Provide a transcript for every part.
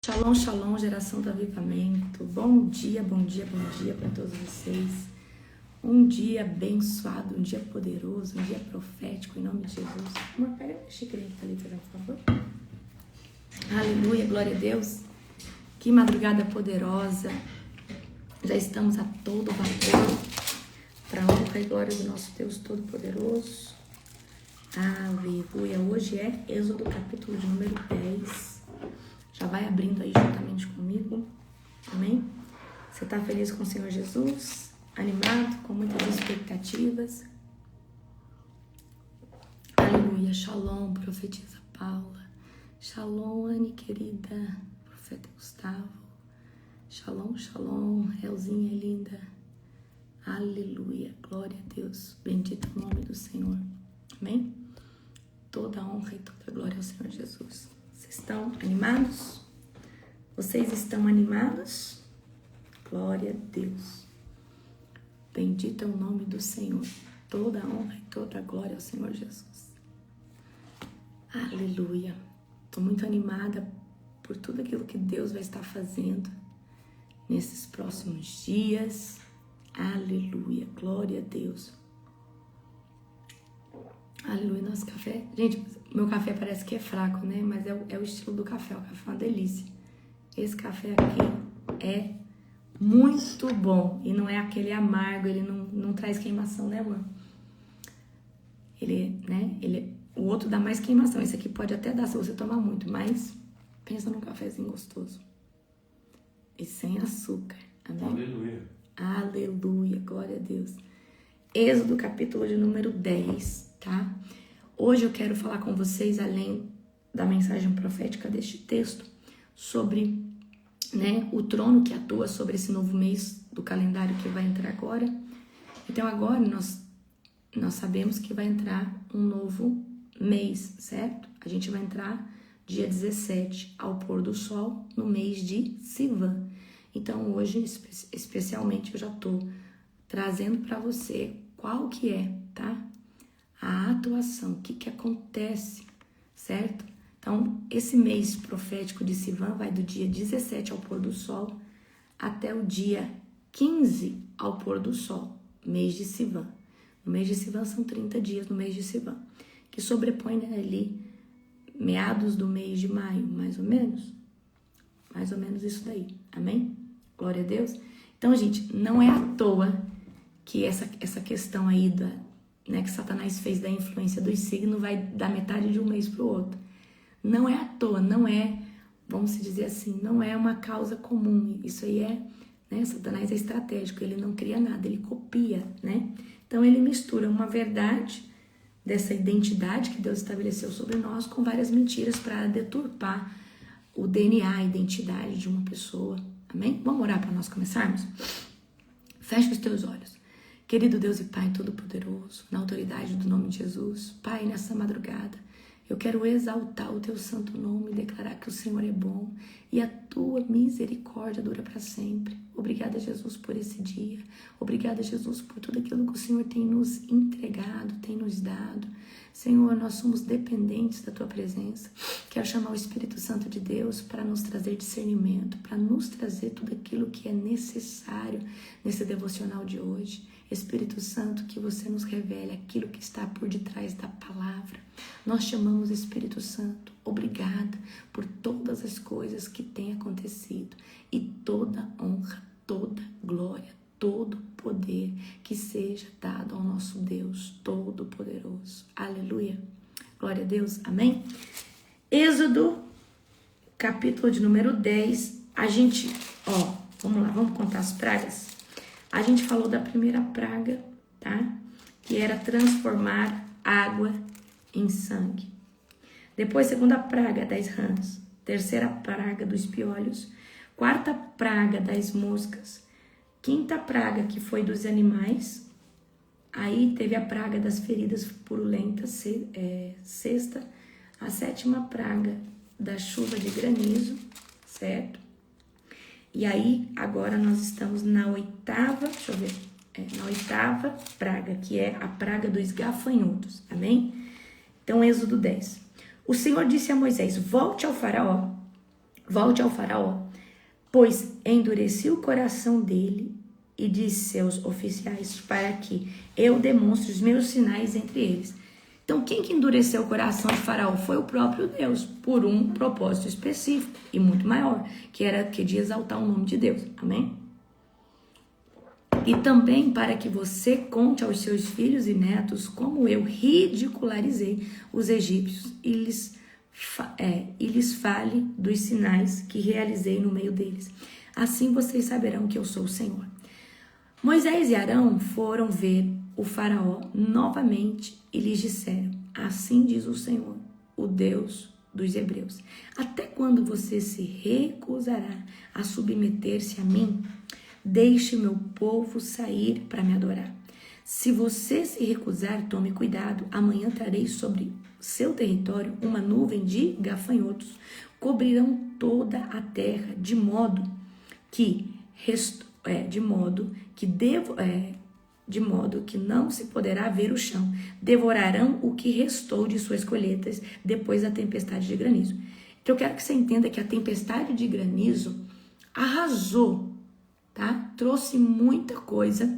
Shalom, shalom, geração do avivamento. Bom dia para todos vocês. Um dia abençoado, um dia poderoso, um dia profético, em nome de Jesus. Amor, pega a xícara que tá ali, por favor. Aleluia, glória a Deus. Que madrugada poderosa. Já estamos a todo vapor para a honra e glória do nosso Deus Todo-Poderoso. Aleluia. Hoje é Êxodo capítulo de número 10. Já vai abrindo aí juntamente comigo. Amém? Você está feliz com o Senhor Jesus? Animado? Com muitas expectativas? Aleluia. Shalom, profetisa Paula. Shalom, Anne, querida. Profeta Gustavo. Shalom, shalom. Elzinha linda. Aleluia. Glória a Deus. Bendito o nome do Senhor. Amém? Toda a honra e toda a glória ao Senhor Jesus. Vocês estão animados? Vocês estão animados? Glória a Deus. Bendito é o nome do Senhor. Toda a honra e toda a glória ao Senhor Jesus. Aleluia. Estou muito animada por tudo aquilo que Deus vai estar fazendo nesses próximos dias. Aleluia. Glória a Deus. Aleluia, nosso café. Gente, meu café parece que é fraco, né? Mas é o estilo do café. O café é uma delícia. Esse café aqui é muito bom. E não é aquele amargo, ele não traz queimação, né, amor? O outro dá mais queimação. Esse aqui pode até dar se você tomar muito, mas pensa num cafezinho gostoso. E sem açúcar. Amém? Aleluia. Aleluia, glória a Deus. Êxodo capítulo de número 10, tá? Hoje eu quero falar com vocês, além da mensagem profética deste texto, sobre, o trono que atua sobre esse novo mês do calendário que vai entrar agora. Então agora nós sabemos que vai entrar um novo mês, certo? A gente vai entrar dia 17 ao pôr do sol no mês de Sivan. Então hoje, especialmente, eu já tô trazendo para você qual que é, tá? A atuação, o que acontece, certo? Então, esse mês profético de Sivan vai do dia 17 ao pôr do sol até o dia 15 ao pôr do sol, mês de Sivan. No mês de Sivan são 30 dias no mês de Sivan, que sobrepõe ali meados do mês de maio, mais ou menos isso daí, amém? Glória a Deus. Então, gente, não é à toa que essa questão aí que Satanás fez da influência dos signos vai dar metade de um mês para o outro. Não é à toa, não é, vamos dizer assim, não é uma causa comum. Isso aí Satanás é estratégico, ele não cria nada, ele copia, Então ele mistura uma verdade dessa identidade que Deus estabeleceu sobre nós com várias mentiras para deturpar o DNA, a identidade de uma pessoa, amém? Vamos orar para nós começarmos? Feche os teus olhos. Querido Deus e Pai Todo-Poderoso, na autoridade do nome de Jesus, Pai, nessa madrugada, eu quero exaltar o Teu santo nome e declarar que o Senhor é bom e a Tua misericórdia dura para sempre. Obrigada, Jesus, por esse dia. Obrigada, Jesus, por tudo aquilo que o Senhor tem nos entregado, tem nos dado. Senhor, nós somos dependentes da Tua presença. Quero chamar o Espírito Santo de Deus para nos trazer discernimento, para nos trazer tudo aquilo que é necessário nesse devocional de hoje. Espírito Santo, que você nos revele aquilo que está por detrás da palavra. Nós chamamos Espírito Santo, obrigada por todas as coisas que têm acontecido e toda honra, toda glória, todo poder que seja dado ao nosso Deus Todo-Poderoso. Aleluia. Glória a Deus. Amém? Êxodo, capítulo de número 10. A gente, vamos lá, vamos contar as pragas? A gente falou da primeira praga, tá? Que era transformar água em sangue. Depois, segunda praga das rãs. Terceira praga dos piolhos. Quarta praga das moscas. Quinta praga, que foi dos animais. Aí teve a praga das feridas purulentas, sexta. A sétima praga da chuva de granizo, certo? E aí, agora nós estamos na oitava, na oitava praga, que é a praga dos gafanhotos, amém? Então, Êxodo 10. O Senhor disse a Moisés, volte ao faraó Volte ao faraó, pois endureci o coração dele e de seus oficiais para que eu demonstre os meus sinais entre eles. Então, quem que endureceu o coração de Faraó? Foi o próprio Deus, por um propósito específico e muito maior, que era de exaltar o nome de Deus. Amém? E também para que você conte aos seus filhos e netos como eu ridicularizei os egípcios e lhes fale dos sinais que realizei no meio deles. Assim vocês saberão que eu sou o Senhor. Moisés e Arão foram ver o faraó novamente e lhes disseram: assim diz o Senhor, o Deus dos hebreus. Até quando você se recusará a submeter-se a mim? Deixe meu povo sair para me adorar. Se você se recusar, tome cuidado. Amanhã trarei sobre seu território uma nuvem de gafanhotos. Cobrirão toda a terra, de modo que não se poderá ver o chão. Devorarão o que restou de suas colheitas depois da tempestade de granizo. Então eu quero que você entenda que a tempestade de granizo arrasou, tá? Trouxe muita coisa,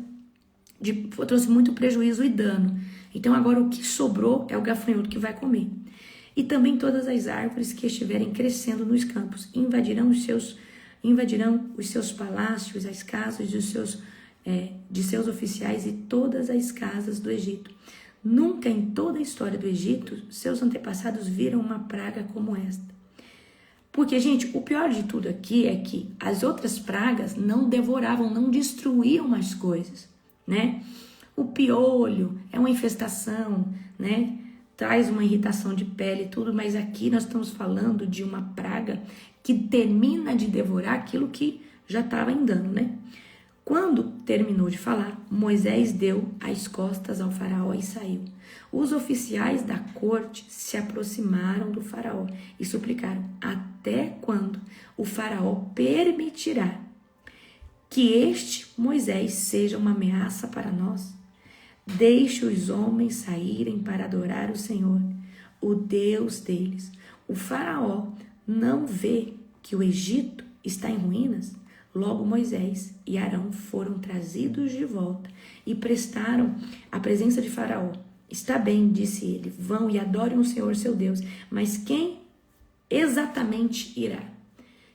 trouxe muito prejuízo e dano. Então agora o que sobrou é o gafanhoto que vai comer. E também todas as árvores que estiverem crescendo nos campos invadirão os seus palácios, as casas de seus oficiais e todas as casas do Egito. Nunca em toda a história do Egito, seus antepassados viram uma praga como esta. Porque, gente, o pior de tudo aqui é que as outras pragas não devoravam, não destruíam as coisas, né? O piolho é uma infestação, né? Traz uma irritação de pele e tudo, mas aqui nós estamos falando de uma praga que termina de devorar aquilo que já estava em dano, né? Quando terminou de falar, Moisés deu as costas ao faraó e saiu. Os oficiais da corte se aproximaram do faraó e suplicaram: até quando o faraó permitirá que este Moisés seja uma ameaça para nós? Deixe os homens saírem para adorar o Senhor, o Deus deles. O faraó não vê que o Egito está em ruínas? Logo Moisés e Arão foram trazidos de volta e prestaram à presença de Faraó. Está bem, disse ele, vão e adorem o Senhor seu Deus, mas quem exatamente irá?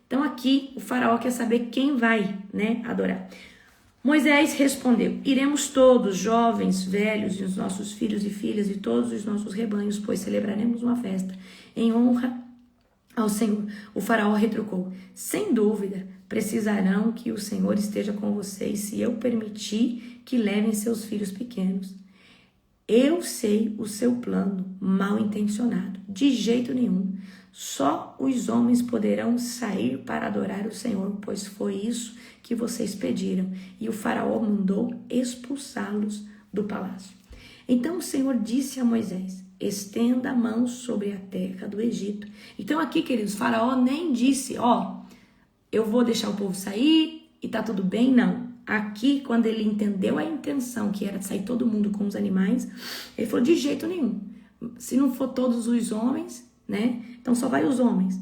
Então aqui o Faraó quer saber quem vai, né, adorar. Moisés respondeu: iremos todos, jovens, velhos, e os nossos filhos e filhas e todos os nossos rebanhos, pois celebraremos uma festa em honra ao Senhor. O faraó retrucou: sem dúvida, precisarão que o Senhor esteja com vocês se eu permitir que levem seus filhos pequenos. Eu sei o seu plano mal intencionado. De jeito nenhum. Só os homens poderão sair para adorar o Senhor, pois foi isso que vocês pediram. E o faraó mandou expulsá-los do palácio. Então o Senhor disse a Moisés: estenda a mão sobre a terra do Egito. Então aqui, queridos, o faraó nem disse: eu vou deixar o povo sair e tá tudo bem, não. Aqui, quando ele entendeu a intenção, que era de sair todo mundo com os animais, ele falou: de jeito nenhum. Se não for todos os homens, né? Então só vai os homens.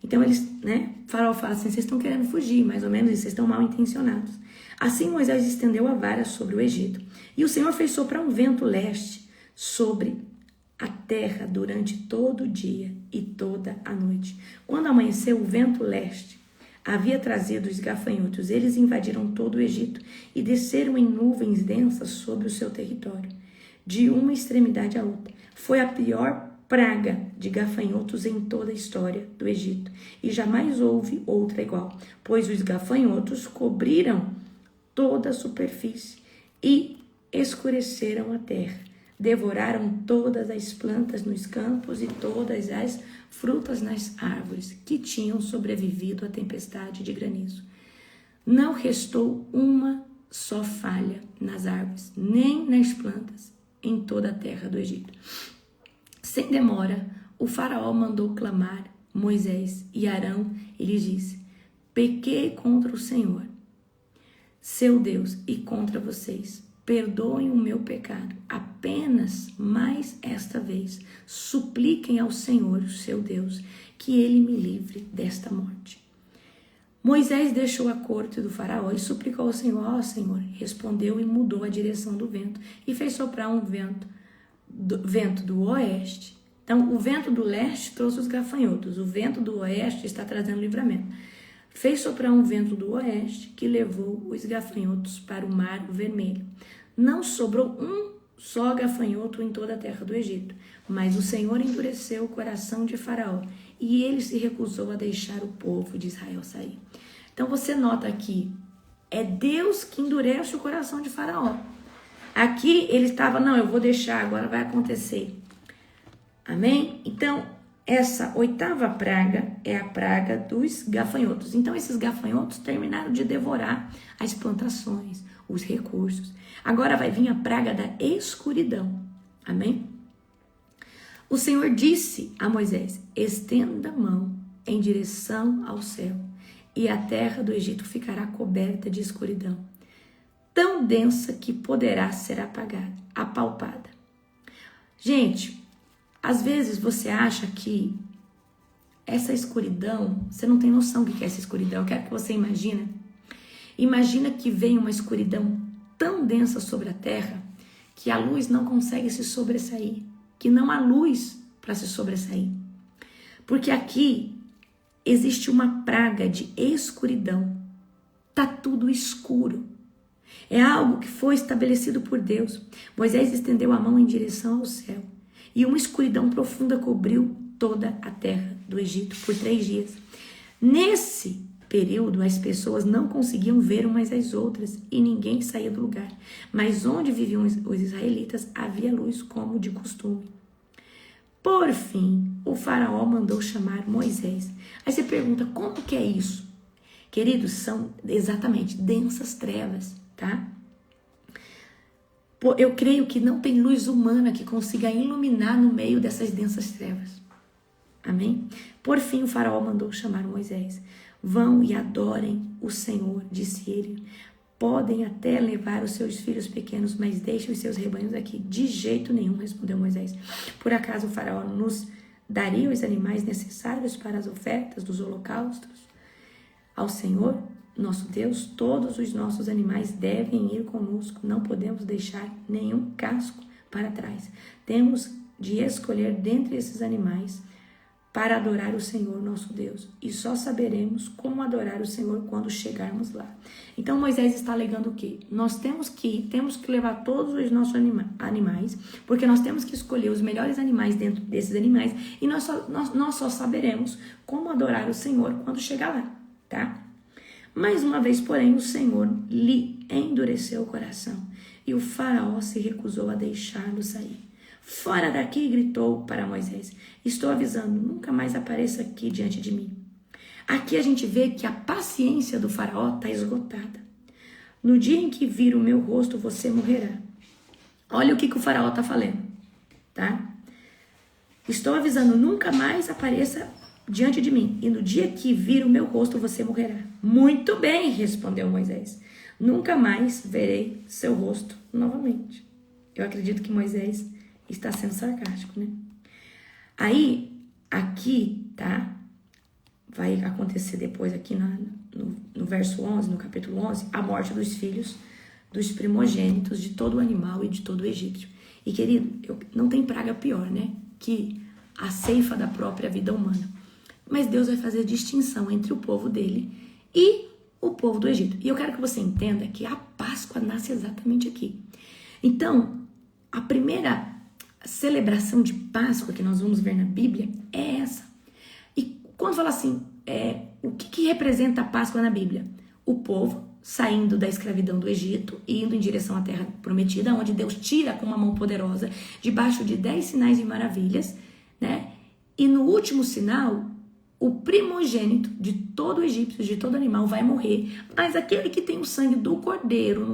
Então eles, né? O faraó fala assim: vocês estão querendo fugir, mais ou menos isso, vocês estão mal intencionados. Assim Moisés estendeu a vara sobre o Egito. E o Senhor fez soprar um vento leste sobre a terra durante todo o dia e toda a noite. Quando amanheceu, o vento leste havia trazido os gafanhotos. Eles invadiram todo o Egito e desceram em nuvens densas sobre o seu território, de uma extremidade à outra. Foi a pior praga de gafanhotos em toda a história do Egito, e jamais houve outra igual, pois os gafanhotos cobriram toda a superfície e escureceram a terra. Devoraram todas as plantas nos campos e todas as frutas nas árvores que tinham sobrevivido à tempestade de granizo. Não restou uma só falha nas árvores, nem nas plantas, em toda a terra do Egito. Sem demora, o faraó mandou clamar Moisés e Arão e lhes disse: pequei contra o Senhor, seu Deus, e contra vocês. Perdoem o meu pecado. apenas mais esta vez supliquem ao Senhor, seu Deus, que ele me livre desta morte. Moisés deixou a corte do faraó e suplicou ao Senhor. Ó Senhor, respondeu e mudou a direção do vento e fez soprar um vento do oeste. Então, o vento do leste trouxe os gafanhotos, o vento do oeste está trazendo livramento. Fez soprar um vento do oeste que levou os gafanhotos para o mar vermelho. Não sobrou um só gafanhoto em toda a terra do Egito, mas o Senhor endureceu o coração de Faraó e ele se recusou a deixar o povo de Israel sair. Então você nota aqui, é Deus que endurece o coração de Faraó. Aqui ele estava, não, eu vou deixar, agora vai acontecer. Amém? Então, essa 8ª praga é a praga dos gafanhotos. Então, esses gafanhotos terminaram de devorar as plantações, os recursos. Agora vai vir a praga da escuridão. Amém? O Senhor disse a Moisés, estenda a mão em direção ao céu, e a terra do Egito ficará coberta de escuridão, tão densa que poderá ser apalpada. Gente, às vezes você acha que essa escuridão, você não tem noção do que é essa escuridão. Eu quero que você imagina que vem uma escuridão tão densa sobre a terra que a luz não consegue se sobressair, que não há luz para se sobressair. Porque aqui existe uma praga de escuridão. Tá tudo escuro. É algo que foi estabelecido por Deus. Moisés estendeu a mão em direção ao céu e uma escuridão profunda cobriu toda a terra do Egito por 3 dias. Nesse período, as pessoas não conseguiam ver umas às outras e ninguém saía do lugar. Mas onde viviam os israelitas, havia luz como de costume. Por fim, o faraó mandou chamar Moisés. Aí você pergunta, como que é isso? Queridos, são exatamente densas trevas, tá? Eu creio que não tem luz humana que consiga iluminar no meio dessas densas trevas. Amém? Por fim, o faraó mandou chamar Moisés. Vão e adorem o Senhor, disse ele. Podem até levar os seus filhos pequenos, mas deixem os seus rebanhos aqui. De jeito nenhum, respondeu Moisés. Por acaso o faraó nos daria os animais necessários para as ofertas dos holocaustos? Ao Senhor, nosso Deus, todos os nossos animais devem ir conosco. Não podemos deixar nenhum casco para trás. Temos de escolher dentre esses animais para adorar o Senhor, nosso Deus. E só saberemos como adorar o Senhor quando chegarmos lá. Então Moisés está alegando o quê? Nós temos que levar todos os nossos animais, porque nós temos que escolher os melhores animais dentro desses animais, e nós só saberemos como adorar o Senhor quando chegar lá, tá? Mais uma vez, porém, o Senhor lhe endureceu o coração, e o faraó se recusou a deixá-lo sair. Fora daqui, gritou para Moisés. Estou avisando, nunca mais apareça aqui diante de mim. Aqui a gente vê que a paciência do faraó está esgotada. No dia em que vir o meu rosto, você morrerá. Olha o que o faraó está falando, tá? Estou avisando, nunca mais apareça diante de mim. E no dia que vir o meu rosto, você morrerá. Muito bem, respondeu Moisés. Nunca mais verei seu rosto novamente. Eu acredito que Moisés está sendo sarcástico, né? Aí, aqui, tá? Vai acontecer depois aqui no verso 11, no capítulo 11, a morte dos filhos, dos primogênitos de todo animal e de todo o egípcio. E, querido, não tem praga pior, né? Que a ceifa da própria vida humana. Mas Deus vai fazer distinção entre o povo dele e o povo do Egito. E eu quero que você entenda que a Páscoa nasce exatamente aqui. Então, a primeira celebração de Páscoa que nós vamos ver na Bíblia é essa. E quando fala assim, o que representa a Páscoa na Bíblia? O povo saindo da escravidão do Egito e indo em direção à terra prometida, onde Deus tira com uma mão poderosa, debaixo de 10 sinais e maravilhas, né? E no último sinal, o primogênito de todo egípcio, de todo animal, vai morrer, mas aquele que tem o sangue do cordeiro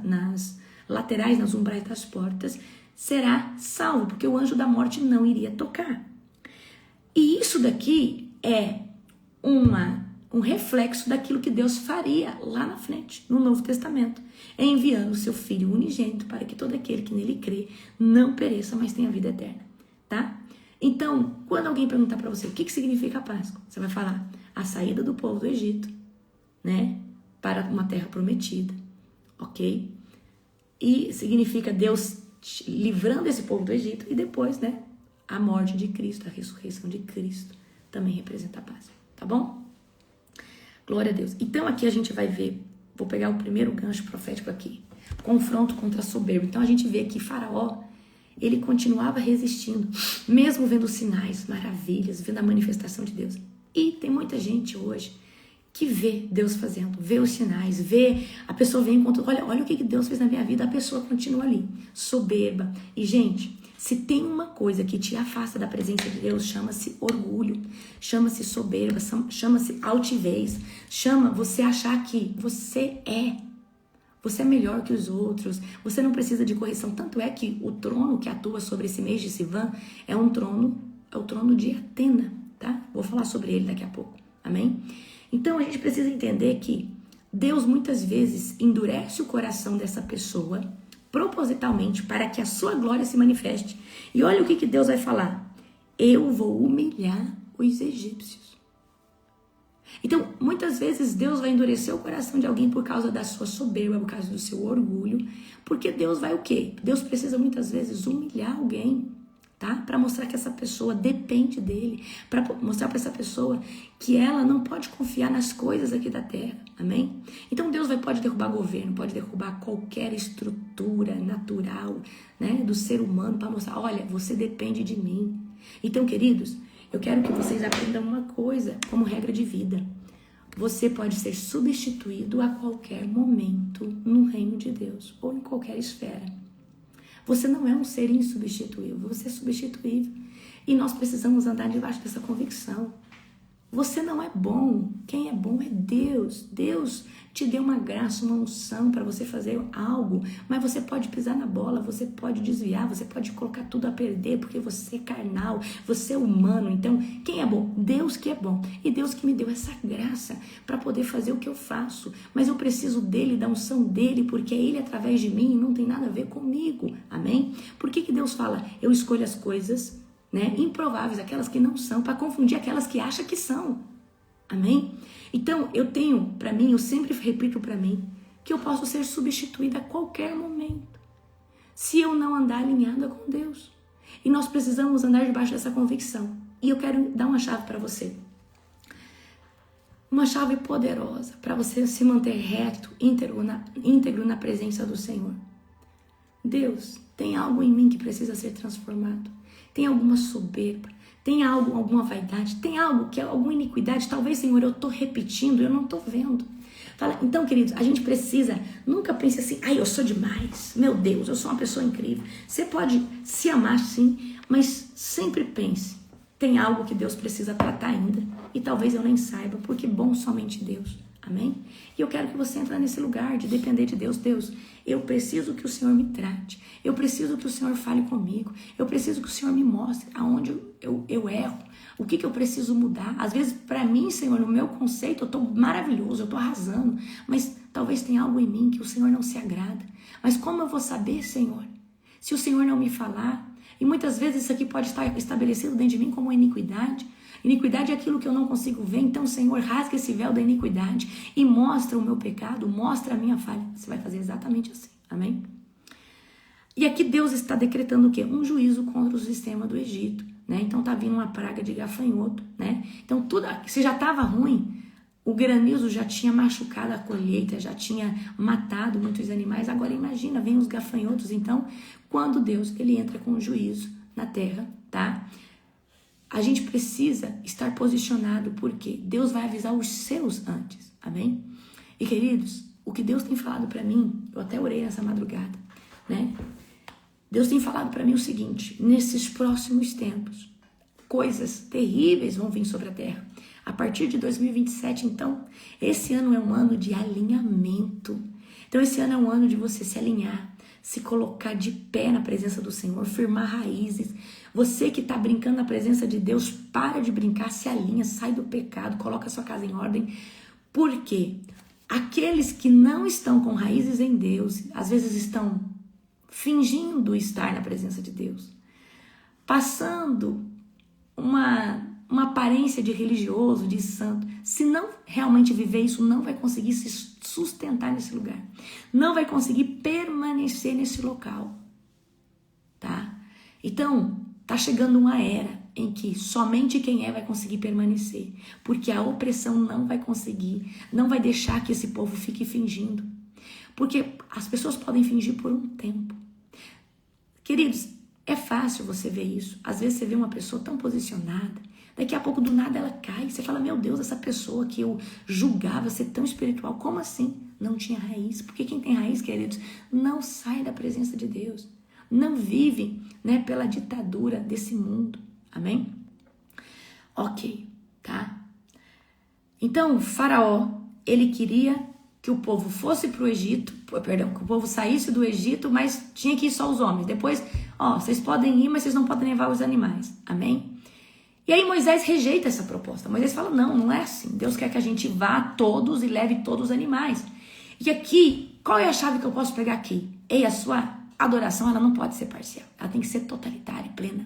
nas laterais, nas umbrais das portas, será salvo, porque o anjo da morte não iria tocar. E isso daqui é uma um reflexo daquilo que Deus faria lá na frente, no Novo Testamento, enviando o seu Filho unigênito para que todo aquele que nele crê não pereça, mas tenha vida eterna, tá? Então, quando alguém perguntar para você o que significa a Páscoa, você vai falar a saída do povo do Egito, né, para uma terra prometida, ok? E significa Deus livrando esse povo do Egito e depois, né, a morte de Cristo, a ressurreição de Cristo também representa a Páscoa, tá bom? Glória a Deus. Então aqui a gente vai ver, vou pegar o primeiro gancho profético aqui, confronto contra a soberba. Então a gente vê que Faraó, ele continuava resistindo, mesmo vendo sinais, maravilhas, vendo a manifestação de Deus. E tem muita gente hoje que vê Deus fazendo, vê os sinais, vê, a pessoa vem e conta, olha o que Deus fez na minha vida, a pessoa continua ali, soberba. E gente, se tem uma coisa que te afasta da presença de Deus, chama-se orgulho, chama-se soberba, chama-se altivez, chama você achar que você é melhor que os outros, você não precisa de correção. Tanto é que o trono que atua sobre esse mês de Sivan é o trono de Atena, tá? Vou falar sobre ele daqui a pouco, amém? Então a gente precisa entender que Deus muitas vezes endurece o coração dessa pessoa propositalmente para que a sua glória se manifeste. E olha o que Deus vai falar: eu vou humilhar os egípcios. Então, muitas vezes Deus vai endurecer o coração de alguém por causa da sua soberba, por causa do seu orgulho, porque Deus vai o quê? Deus precisa muitas vezes humilhar alguém, tá? Para mostrar que essa pessoa depende dele, para mostrar para essa pessoa que ela não pode confiar nas coisas aqui da terra, amém? Então Deus pode derrubar governo, pode derrubar qualquer estrutura natural, né, do ser humano, para mostrar, olha, você depende de mim. Então, queridos, eu quero que vocês aprendam uma coisa como regra de vida: você pode ser substituído a qualquer momento no reino de Deus ou em qualquer esfera. Você não é um ser insubstituível, você é substituível. E nós precisamos andar debaixo dessa convicção. Você não é bom, quem é bom é Deus. Deus te deu uma graça, uma unção para você fazer algo, mas você pode pisar na bola, você pode desviar, você pode colocar tudo a perder, porque você é carnal, você é humano. Então, quem é bom? Deus que é bom. E Deus que me deu essa graça para poder fazer o que eu faço. Mas eu preciso dele, da unção dele, porque é ele através de mim, não tem nada a ver comigo. Amém? Por que Deus fala, eu escolho as coisas, né, improváveis, aquelas que não são, para confundir aquelas que acham que são. Amém? Então, eu tenho para mim, eu sempre repito para mim, que eu posso ser substituída a qualquer momento, se eu não andar alinhada com Deus. E nós precisamos andar debaixo dessa convicção. E eu quero dar uma chave para você. Uma chave poderosa para você se manter reto, íntegro na presença do Senhor. Deus, tem algo em mim que precisa ser transformado. Tem alguma soberba, tem algo, alguma vaidade, tem algo que é alguma iniquidade. Talvez, Senhor, eu estou repetindo, eu não estou vendo. Fala, então, queridos, a gente precisa, nunca pense assim, ai, eu sou demais, meu Deus, eu sou uma pessoa incrível. Você pode se amar sim, mas sempre pense, tem algo que Deus precisa tratar ainda, e talvez eu nem saiba, porque bom somente Deus. Amém? E eu quero que você entre nesse lugar de depender de Deus. Deus, eu preciso que o Senhor me trate. Eu preciso que o Senhor fale comigo. Eu preciso que o Senhor me mostre aonde eu erro. O que eu preciso mudar. Às vezes, para mim, Senhor, no meu conceito, eu estou maravilhoso, eu estou arrasando. Mas talvez tenha algo em mim que o Senhor não se agrada. Mas como eu vou saber, Senhor, se o Senhor não me falar? E muitas vezes isso aqui pode estar estabelecido dentro de mim como iniquidade. Iniquidade é aquilo que eu não consigo ver. Então, Senhor, rasga esse véu da iniquidade e mostra o meu pecado, mostra a minha falha. Você vai fazer exatamente assim. Amém? E aqui Deus está decretando o quê? Um juízo contra o sistema do Egito, né? Então tá vindo uma praga de gafanhoto, né? Então tudo, se já estava ruim, o granizo já tinha machucado a colheita, já tinha matado muitos animais. Agora imagina, vem os gafanhotos. Então, quando Deus ele entra com um juízo na terra, tá? A gente precisa estar posicionado, porque Deus vai avisar os seus antes, amém? E queridos, o que Deus tem falado para mim, eu até orei nessa madrugada, né? Deus tem falado para mim o seguinte: nesses próximos tempos, coisas terríveis vão vir sobre a terra. A partir de 2027, então, esse ano é um ano de alinhamento. Então, esse ano é um ano de você se alinhar, se colocar de pé na presença do Senhor, firmar raízes. Você que está brincando na presença de Deus, para de brincar, se alinha, sai do pecado, coloca a sua casa em ordem. Por quê? Aqueles que não estão com raízes em Deus, às vezes estão fingindo estar na presença de Deus, passando uma aparência de religioso, de santo. Se não realmente viver isso, não vai conseguir se sustentar nesse lugar. Não vai conseguir permanecer nesse local. Tá? Então, tá chegando uma era em que somente quem vai conseguir permanecer. Porque a opressão não vai conseguir, não vai deixar que esse povo fique fingindo. Porque as pessoas podem fingir por um tempo. Queridos, é fácil você ver isso. Às vezes você vê uma pessoa tão posicionada, daqui a pouco do nada ela cai. Você fala, meu Deus, essa pessoa que eu julgava ser tão espiritual, como assim? Não tinha raiz. Porque quem tem raiz, queridos, não sai da presença de Deus. Não vive, né, pela ditadura desse mundo. Amém? Ok, tá? Então, Faraó, ele queria que o povo fosse para o Egito, perdão, que o povo saísse do Egito, mas tinha que ir só os homens. Depois, vocês podem ir, mas vocês não podem levar os animais. Amém? E aí Moisés rejeita essa proposta. Moisés fala, não é assim. Deus quer que a gente vá todos e leve todos os animais. E aqui, qual é a chave que eu posso pegar aqui? A sua adoração, ela não pode ser parcial. Ela tem que ser totalitária, plena.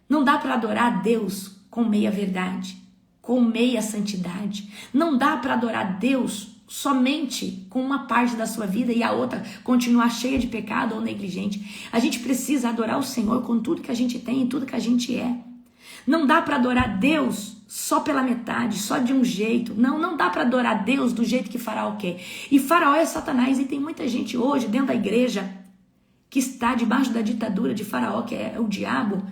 Não dá para adorar a Deus com meia verdade, com meia santidade. Não dá para adorar a Deus somente com uma parte da sua vida e a outra continuar cheia de pecado ou negligente. A gente precisa adorar o Senhor com tudo que a gente tem e tudo que a gente é. Não dá para adorar Deus só pela metade, só de um jeito. Não dá para adorar Deus do jeito que Faraó quer. E Faraó é Satanás, e tem muita gente hoje dentro da igreja que está debaixo da ditadura de Faraó, que é o diabo,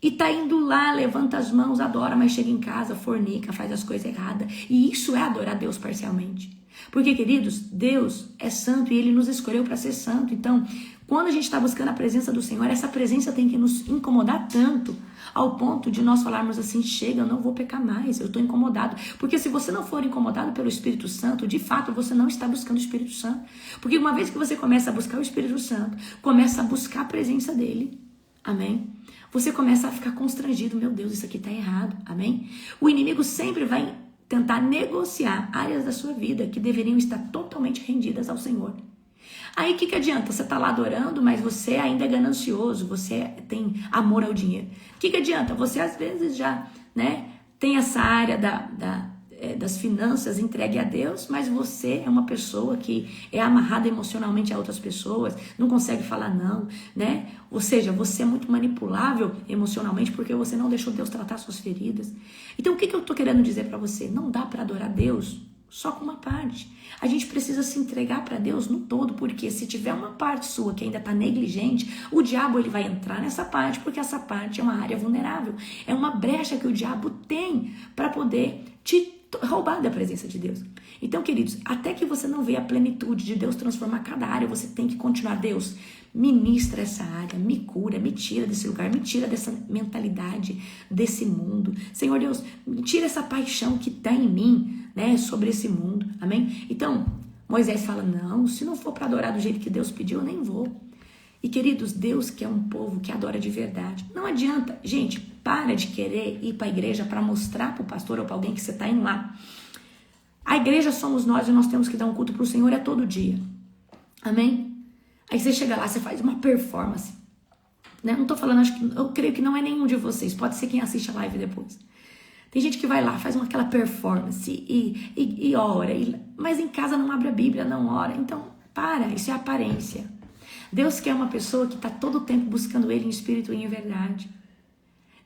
e tá indo lá, levanta as mãos, adora, mas chega em casa, fornica, faz as coisas erradas. E isso é adorar Deus parcialmente. Porque, queridos, Deus é santo e Ele nos escolheu para ser santo. Então, quando a gente está buscando a presença do Senhor, essa presença tem que nos incomodar tanto, ao ponto de nós falarmos assim, chega, eu não vou pecar mais, eu estou incomodado. Porque se você não for incomodado pelo Espírito Santo, de fato, você não está buscando o Espírito Santo. Porque uma vez que você começa a buscar o Espírito Santo, começa a buscar a presença dEle, amém? Você começa a ficar constrangido, meu Deus, isso aqui está errado, amém? O inimigo sempre vai tentar negociar áreas da sua vida que deveriam estar totalmente rendidas ao Senhor. Aí o que adianta? Você está lá adorando, mas você ainda é ganancioso, você tem amor ao dinheiro. O que adianta? Você às vezes já, né, tem essa área das finanças entregue a Deus, mas você é uma pessoa que é amarrada emocionalmente a outras pessoas, não consegue falar não, né? Ou seja, você é muito manipulável emocionalmente porque você não deixou Deus tratar suas feridas. Então o que eu estou querendo dizer para você? Não dá para adorar Deus só com uma parte. A gente precisa se entregar para Deus no todo, porque se tiver uma parte sua que ainda está negligente, o diabo ele vai entrar nessa parte, porque essa parte é uma área vulnerável. É uma brecha que o diabo tem para poder te roubar da presença de Deus. Então, queridos, até que você não vê a plenitude de Deus transformar cada área, você tem que continuar. Deus, ministra essa área, me cura, me tira desse lugar, me tira dessa mentalidade, desse mundo. Senhor Deus, me tira essa paixão que está em mim, né, sobre esse mundo, amém? Então, Moisés fala, não, se não for para adorar do jeito que Deus pediu, eu nem vou. E queridos, Deus quer um povo que adora de verdade. Não adianta, gente, para de querer ir para a igreja para mostrar para o pastor ou para alguém que você está indo lá. A igreja somos nós e nós temos que dar um culto para o Senhor todo dia, amém? Aí você chega lá, você faz uma performance, né? Não tô falando, eu creio que não é nenhum de vocês, pode ser quem assiste a live depois. Tem gente que vai lá, faz aquela performance e ora, mas em casa não abre a Bíblia, não ora. Então, isso é aparência. Deus quer uma pessoa que está todo o tempo buscando Ele em espírito e em verdade.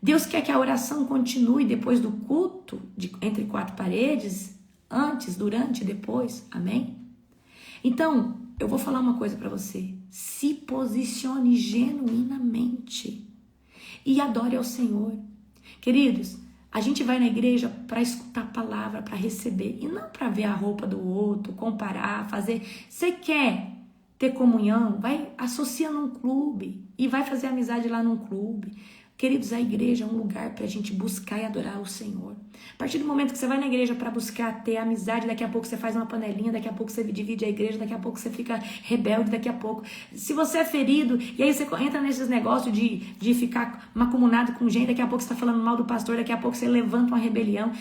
Deus quer que a oração continue depois do culto, entre quatro paredes, antes, durante e depois, amém? Então, eu vou falar uma coisa para você. Se posicione genuinamente e adore ao Senhor. Queridos, a gente vai na igreja para escutar a palavra, para receber, e não para ver a roupa do outro, comparar, fazer. Você quer ter comunhão? Vai, associa num clube e vai fazer amizade lá num clube. Queridos, a igreja é um lugar para a gente buscar e adorar o Senhor. A partir do momento que você vai na igreja para buscar ter amizade, daqui a pouco você faz uma panelinha, daqui a pouco você divide a igreja, daqui a pouco você fica rebelde, daqui a pouco... Se você é ferido, e aí você entra nesses negócios de ficar macumunado com gente, daqui a pouco você está falando mal do pastor, daqui a pouco você levanta uma rebelião.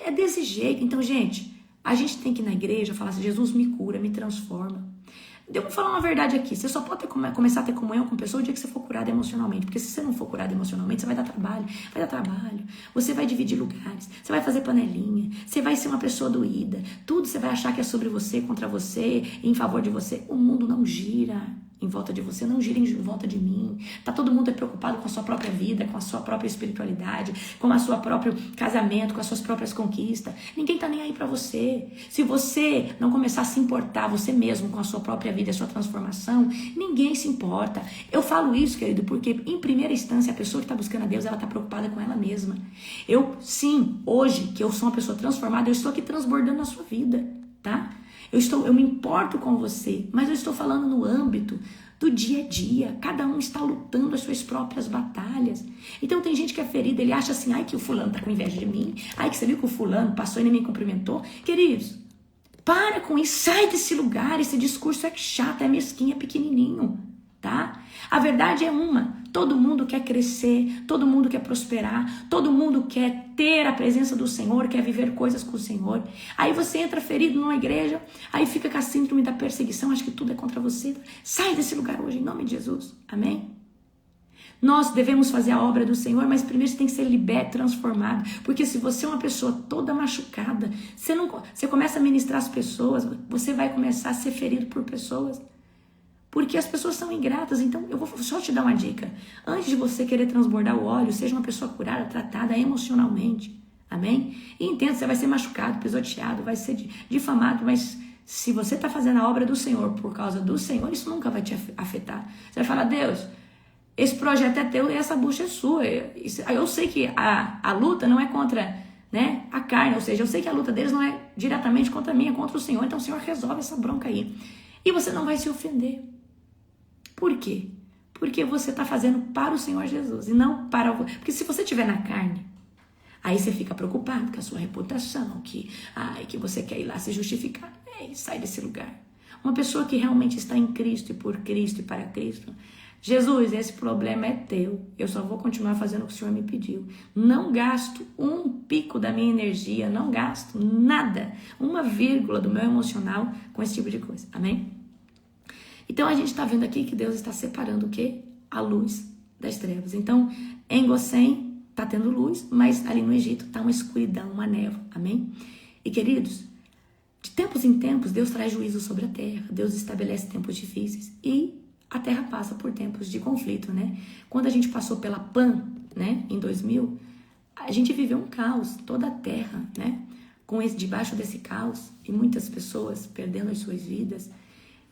É desse jeito. Então, gente, a gente tem que ir na igreja falar assim, Jesus me cura, me transforma. Eu vou falar uma verdade aqui, você só pode começar a ter comunhão com pessoa o dia que você for curado emocionalmente, porque se você não for curado emocionalmente, você vai dar trabalho, você vai dividir lugares, você vai fazer panelinha, você vai ser uma pessoa doída, tudo você vai achar que é sobre você, contra você, em favor de você. O mundo não gira em volta de você, não gira em volta de mim. Tá todo mundo preocupado com a sua própria vida, com a sua própria espiritualidade, com a sua próprio casamento, com as suas próprias conquistas. Ninguém tá nem aí pra você. Se você não começar a se importar você mesmo com a sua própria vida, a sua transformação, ninguém se importa. Eu falo isso, querido, porque em primeira instância a pessoa que tá buscando a Deus, ela tá preocupada com ela mesma. Sim, hoje que eu sou uma pessoa transformada, eu estou aqui transbordando a sua vida, tá? Eu me importo com você, mas eu estou falando no âmbito do dia a dia. Cada um está lutando as suas próprias batalhas. Então tem gente que é ferida, ele acha assim, ai que o fulano tá com inveja de mim, ai que você viu que o fulano passou e nem me cumprimentou. Queridos, para com isso, sai desse lugar, esse discurso é chato, é mesquinho, é pequenininho, tá? A verdade é uma, todo mundo quer crescer, todo mundo quer prosperar, todo mundo quer ter a presença do Senhor, quer viver coisas com o Senhor. Aí você entra ferido numa igreja, aí fica com a síndrome da perseguição, acha que tudo é contra você. Sai desse lugar hoje, em nome de Jesus, amém? Nós devemos fazer a obra do Senhor, mas primeiro você tem que ser liberto, transformado. Porque se você é uma pessoa toda machucada, você começa a ministrar as pessoas, você vai começar a ser ferido por pessoas. Porque as pessoas são ingratas. Então eu vou só te dar uma dica. Antes de você querer transbordar o óleo, seja uma pessoa curada, tratada emocionalmente. Amém? E entenda, você vai ser machucado, pisoteado, vai ser difamado, mas se você está fazendo a obra do Senhor por causa do Senhor, isso nunca vai te afetar. Você vai falar, Deus, esse projeto é teu e essa bucha é sua. Eu sei que a luta não é contra, né, a carne, ou seja, eu sei que a luta deles não é diretamente contra mim, é contra o Senhor. Então o Senhor resolve essa bronca aí. E você não vai se ofender. Por quê? Porque você está fazendo para o Senhor Jesus e não para o... Porque se você estiver na carne, aí você fica preocupado com a sua reputação, que você quer ir lá se justificar. Sai desse lugar. Uma pessoa que realmente está em Cristo e por Cristo e para Cristo, Jesus, esse problema é teu. Eu só vou continuar fazendo o que o Senhor me pediu. Não gasto um pico da minha energia, não gasto nada, uma vírgula do meu emocional com esse tipo de coisa. Amém? Então a gente está vendo aqui que Deus está separando o quê? A luz das trevas. Então, em Gosém está tendo luz, mas ali no Egito está uma escuridão, uma névoa. Amém? E queridos, de tempos em tempos, Deus traz juízo sobre a terra. Deus estabelece tempos difíceis e a terra passa por tempos de conflito, né? Quando a gente passou pela PAN, né, em 2000, a gente viveu um caos, toda a terra, né? Debaixo desse caos e muitas pessoas perdendo as suas vidas.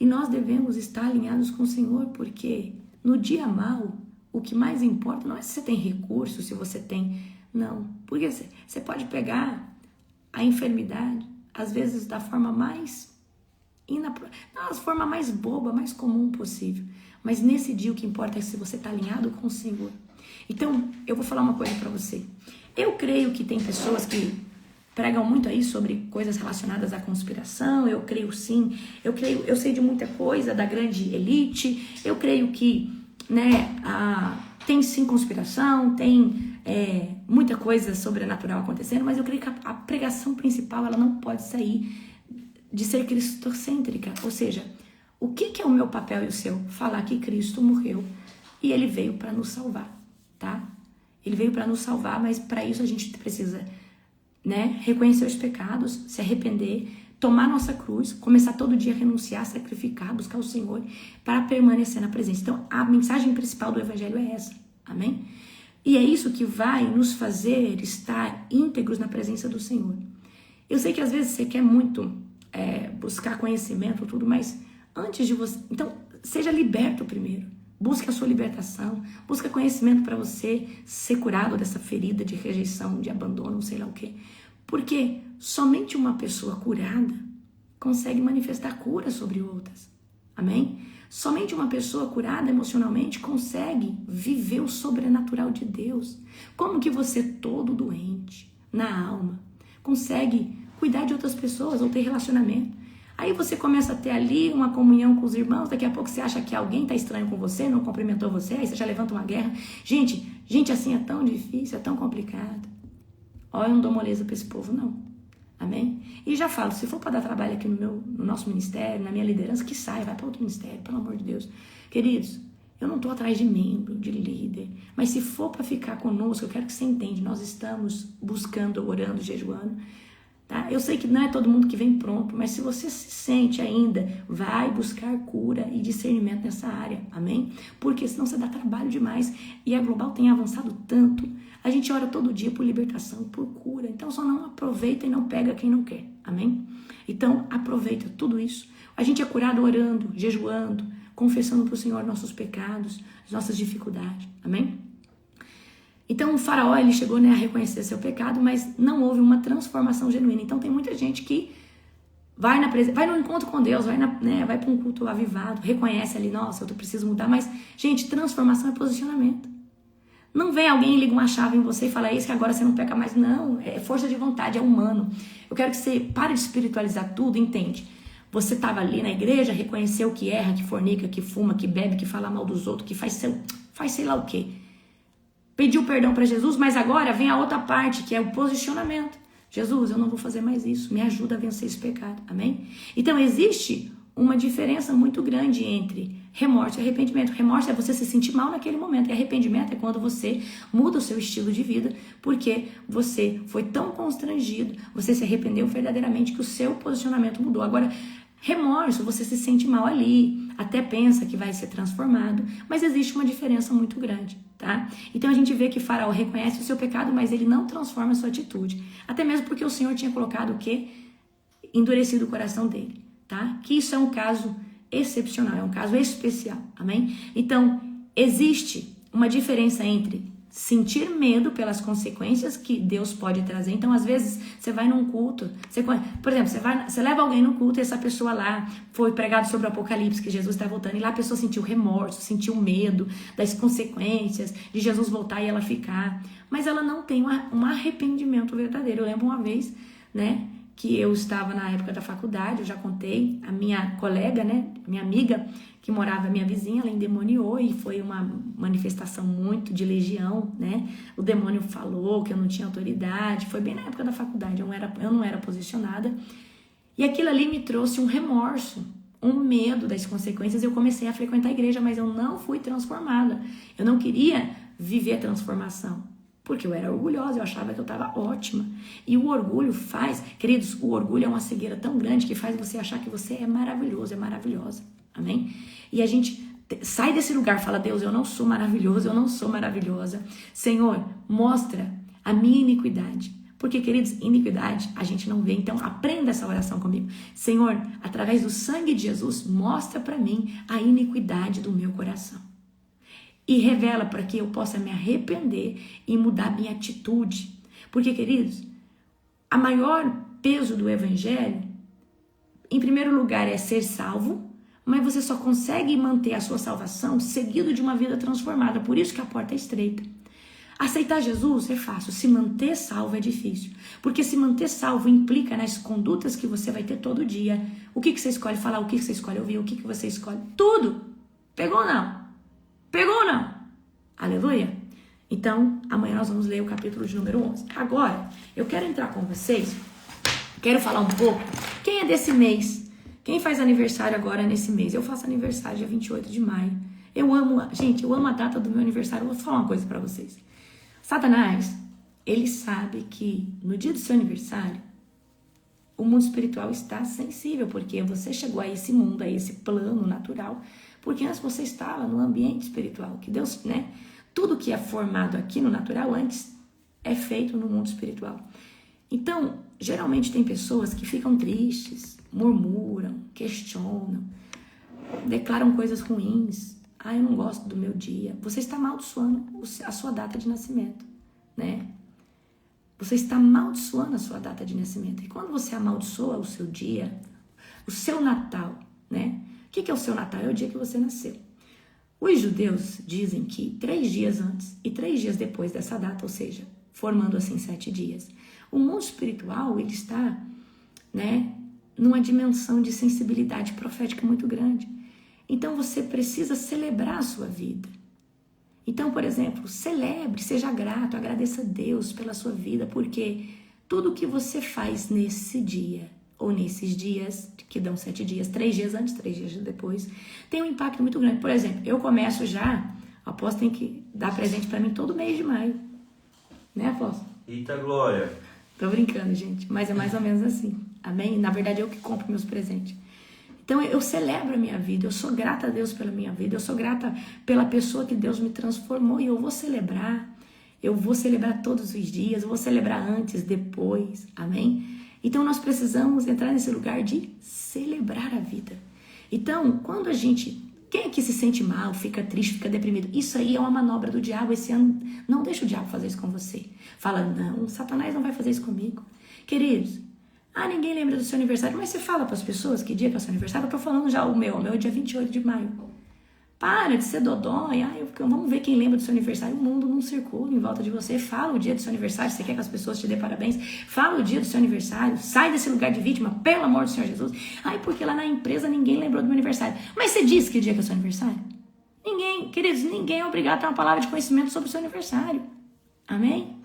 E nós devemos estar alinhados com o Senhor, porque no dia mau, o que mais importa não é se você tem recurso, se você tem... Não, porque você pode pegar a enfermidade, às vezes da forma mais... da forma mais boba, mais comum possível. Mas nesse dia o que importa é se você está alinhado com o Senhor. Então, eu vou falar uma coisa para você. Eu creio que tem pessoas que pregam muito aí sobre coisas relacionadas à conspiração. Eu creio sim, eu sei de muita coisa da grande elite. Eu creio que, né, tem sim conspiração, tem muita coisa sobrenatural acontecendo, mas eu creio que a pregação principal ela não pode sair de ser cristocêntrica. Ou seja, o que é o meu papel e o seu? Falar que Cristo morreu e Ele veio para nos salvar, tá? Ele veio para nos salvar, mas para isso a gente precisa, né, reconhecer os pecados, se arrepender, tomar nossa cruz, começar todo dia a renunciar, sacrificar, buscar o Senhor para permanecer na presença. Então, a mensagem principal do Evangelho é essa, amém? E é isso que vai nos fazer estar íntegros na presença do Senhor. Eu sei que às vezes você quer muito buscar conhecimento, tudo, mas antes de você... Então, seja liberto primeiro. Busque a sua libertação, busque conhecimento para você ser curado dessa ferida de rejeição, de abandono, sei lá o quê. Porque somente uma pessoa curada consegue manifestar cura sobre outras. Amém? Somente uma pessoa curada emocionalmente consegue viver o sobrenatural de Deus. Como que você, todo doente, na alma, consegue cuidar de outras pessoas ou ter relacionamento? Aí você começa a ter ali uma comunhão com os irmãos, daqui a pouco você acha que alguém está estranho com você, não cumprimentou você, aí você já levanta uma guerra. Gente assim é tão difícil, é tão complicado. Ó, eu não dou moleza para esse povo, não. Amém? E já falo, se for para dar trabalho aqui no nosso ministério, na minha liderança, que saia, vai para outro ministério, pelo amor de Deus. Queridos, eu não estou atrás de membro, de líder, mas se for para ficar conosco, eu quero que você entenda, nós estamos buscando, orando, jejuando. Tá? Eu sei que não é todo mundo que vem pronto, mas se você se sente ainda, vai buscar cura e discernimento nessa área, amém? Porque senão você dá trabalho demais. E a Global tem avançado tanto, a gente ora todo dia por libertação, por cura. Então só não aproveita e não pega quem não quer, amém? Então aproveita tudo isso. A gente é curado orando, jejuando, confessando para o Senhor nossos pecados, as nossas dificuldades, amém? Então o faraó, ele chegou, a reconhecer seu pecado, mas não houve uma transformação genuína. Então tem muita gente que vai no encontro com Deus, vai para um culto avivado, reconhece ali, nossa, eu preciso mudar, mas, gente, transformação é posicionamento. Não vem alguém e liga uma chave em você e fala, isso que agora você não peca mais. Não, é força de vontade, é humano. Eu quero que você pare de espiritualizar tudo, entende? Você estava ali na igreja, reconheceu que erra, que fornica, que fuma, que bebe, que fala mal dos outros, que faz sei lá o quê. Pediu perdão para Jesus, mas agora vem a outra parte, que é o posicionamento. Jesus, eu não vou fazer mais isso, me ajuda a vencer esse pecado, amém? Então existe uma diferença muito grande entre remorso e arrependimento. Remorso é você se sentir mal naquele momento, e arrependimento é quando você muda o seu estilo de vida, porque você foi tão constrangido, você se arrependeu verdadeiramente que o seu posicionamento mudou. Agora, remorso, você se sente mal ali, até pensa que vai ser transformado, mas existe uma diferença muito grande, tá? Então a gente vê que Faraó reconhece o seu pecado, mas ele não transforma a sua atitude. Até mesmo porque o Senhor tinha colocado o quê? Endurecido o coração dele, tá? Que isso é um caso excepcional, é um caso especial, amém? Então, existe uma diferença entre sentir medo pelas consequências que Deus pode trazer. Então, às vezes, você vai num culto, por exemplo, você leva alguém no culto e essa pessoa lá foi pregado sobre o Apocalipse, que Jesus está voltando, e lá a pessoa sentiu remorso, sentiu medo das consequências de Jesus voltar e ela ficar, mas ela não tem um arrependimento verdadeiro. Eu lembro uma vez, que eu estava na época da faculdade, eu já contei, a minha colega, minha amiga, que morava, minha vizinha, ela endemoniou e foi uma manifestação muito de legião, O demônio falou que eu não tinha autoridade, foi bem na época da faculdade, eu não era posicionada. E aquilo ali me trouxe um remorso, um medo das consequências. Eu comecei a frequentar a igreja, mas eu não fui transformada. Eu não queria viver a transformação. Porque eu era orgulhosa, eu achava que eu estava ótima. E o orgulho queridos, o orgulho é uma cegueira tão grande que faz você achar que você é maravilhoso, é maravilhosa. Amém? E a gente sai desse lugar, fala, Deus, eu não sou maravilhoso, eu não sou maravilhosa. Senhor, mostra a minha iniquidade. Porque, queridos, iniquidade a gente não vê. Então, aprenda essa oração comigo. Senhor, através do sangue de Jesus, mostra para mim a iniquidade do meu coração. E revela para que eu possa me arrepender e mudar minha atitude. Porque, queridos, a maior peso do evangelho, em primeiro lugar, é ser salvo, mas você só consegue manter a sua salvação seguido de uma vida transformada. Por isso que a porta é estreita. Aceitar Jesus é fácil, se manter salvo é difícil. Porque se manter salvo implica nas condutas que você vai ter todo dia. O que você escolhe falar, o que você escolhe ouvir, o que você escolhe. Tudo. Pegou ou não? Pegou ou não? Aleluia? Então, amanhã nós vamos ler o capítulo de número 11. Agora, eu quero entrar com vocês, quero falar um pouco. Quem é desse mês? Quem faz aniversário agora nesse mês? Eu faço aniversário dia 28 de maio. Eu amo a data do meu aniversário. Eu vou falar uma coisa pra vocês. Satanás, ele sabe que no dia do seu aniversário, o mundo espiritual está sensível, porque você chegou a esse mundo, a esse plano natural, porque antes você estava no ambiente espiritual, que Deus, tudo que é formado aqui no natural antes é feito no mundo espiritual. Então, geralmente tem pessoas que ficam tristes, murmuram, questionam, declaram coisas ruins. Eu não gosto do meu dia. Você está amaldiçoando a sua data de nascimento, Você está amaldiçoando a sua data de nascimento. E quando você amaldiçoa o seu dia, o seu Natal, O que é o seu Natal? É o dia que você nasceu. Os judeus dizem que 3 dias antes e 3 dias depois dessa data, ou seja, formando assim 7 dias, o mundo espiritual ele está, né, numa dimensão de sensibilidade profética muito grande. Então você precisa celebrar a sua vida. Então, por exemplo, celebre, seja grato, agradeça a Deus pela sua vida, porque tudo que você faz nesse dia, ou nesses dias, que dão 7 dias, 3 dias antes, 3 dias depois, tem um impacto muito grande. Por exemplo, eu começo já, a Apóstolo tem que dar presente para mim todo mês de maio. Né, Apóstolo? Eita glória! Tô brincando, gente, mas é mais ou menos assim. Amém? Na verdade, eu que compro meus presentes. Então, eu celebro a minha vida, eu sou grata a Deus pela minha vida, eu sou grata pela pessoa que Deus me transformou e eu vou celebrar todos os dias, eu vou celebrar antes, depois, amém? Então, nós precisamos entrar nesse lugar de celebrar a vida. Então, quando a gente, quem é que se sente mal, fica triste, fica deprimido? Isso aí é uma manobra do diabo, esse ano, não deixa o diabo fazer isso com você. Fala, não, Satanás não vai fazer isso comigo. Queridos, ninguém lembra do seu aniversário, mas você fala para as pessoas que dia que é o seu aniversário. Eu tô falando já o meu é dia 28 de maio. Para de ser dodói, vamos ver quem lembra do seu aniversário. O mundo não circula em volta de você. Fala o dia do seu aniversário, você quer que as pessoas te dêem parabéns. Fala o dia do seu aniversário, sai desse lugar de vítima, pelo amor do Senhor Jesus. Porque lá na empresa ninguém lembrou do meu aniversário. Mas você disse que dia que é o seu aniversário? Ninguém, queridos, ninguém é obrigado a ter uma palavra de conhecimento sobre o seu aniversário. Amém?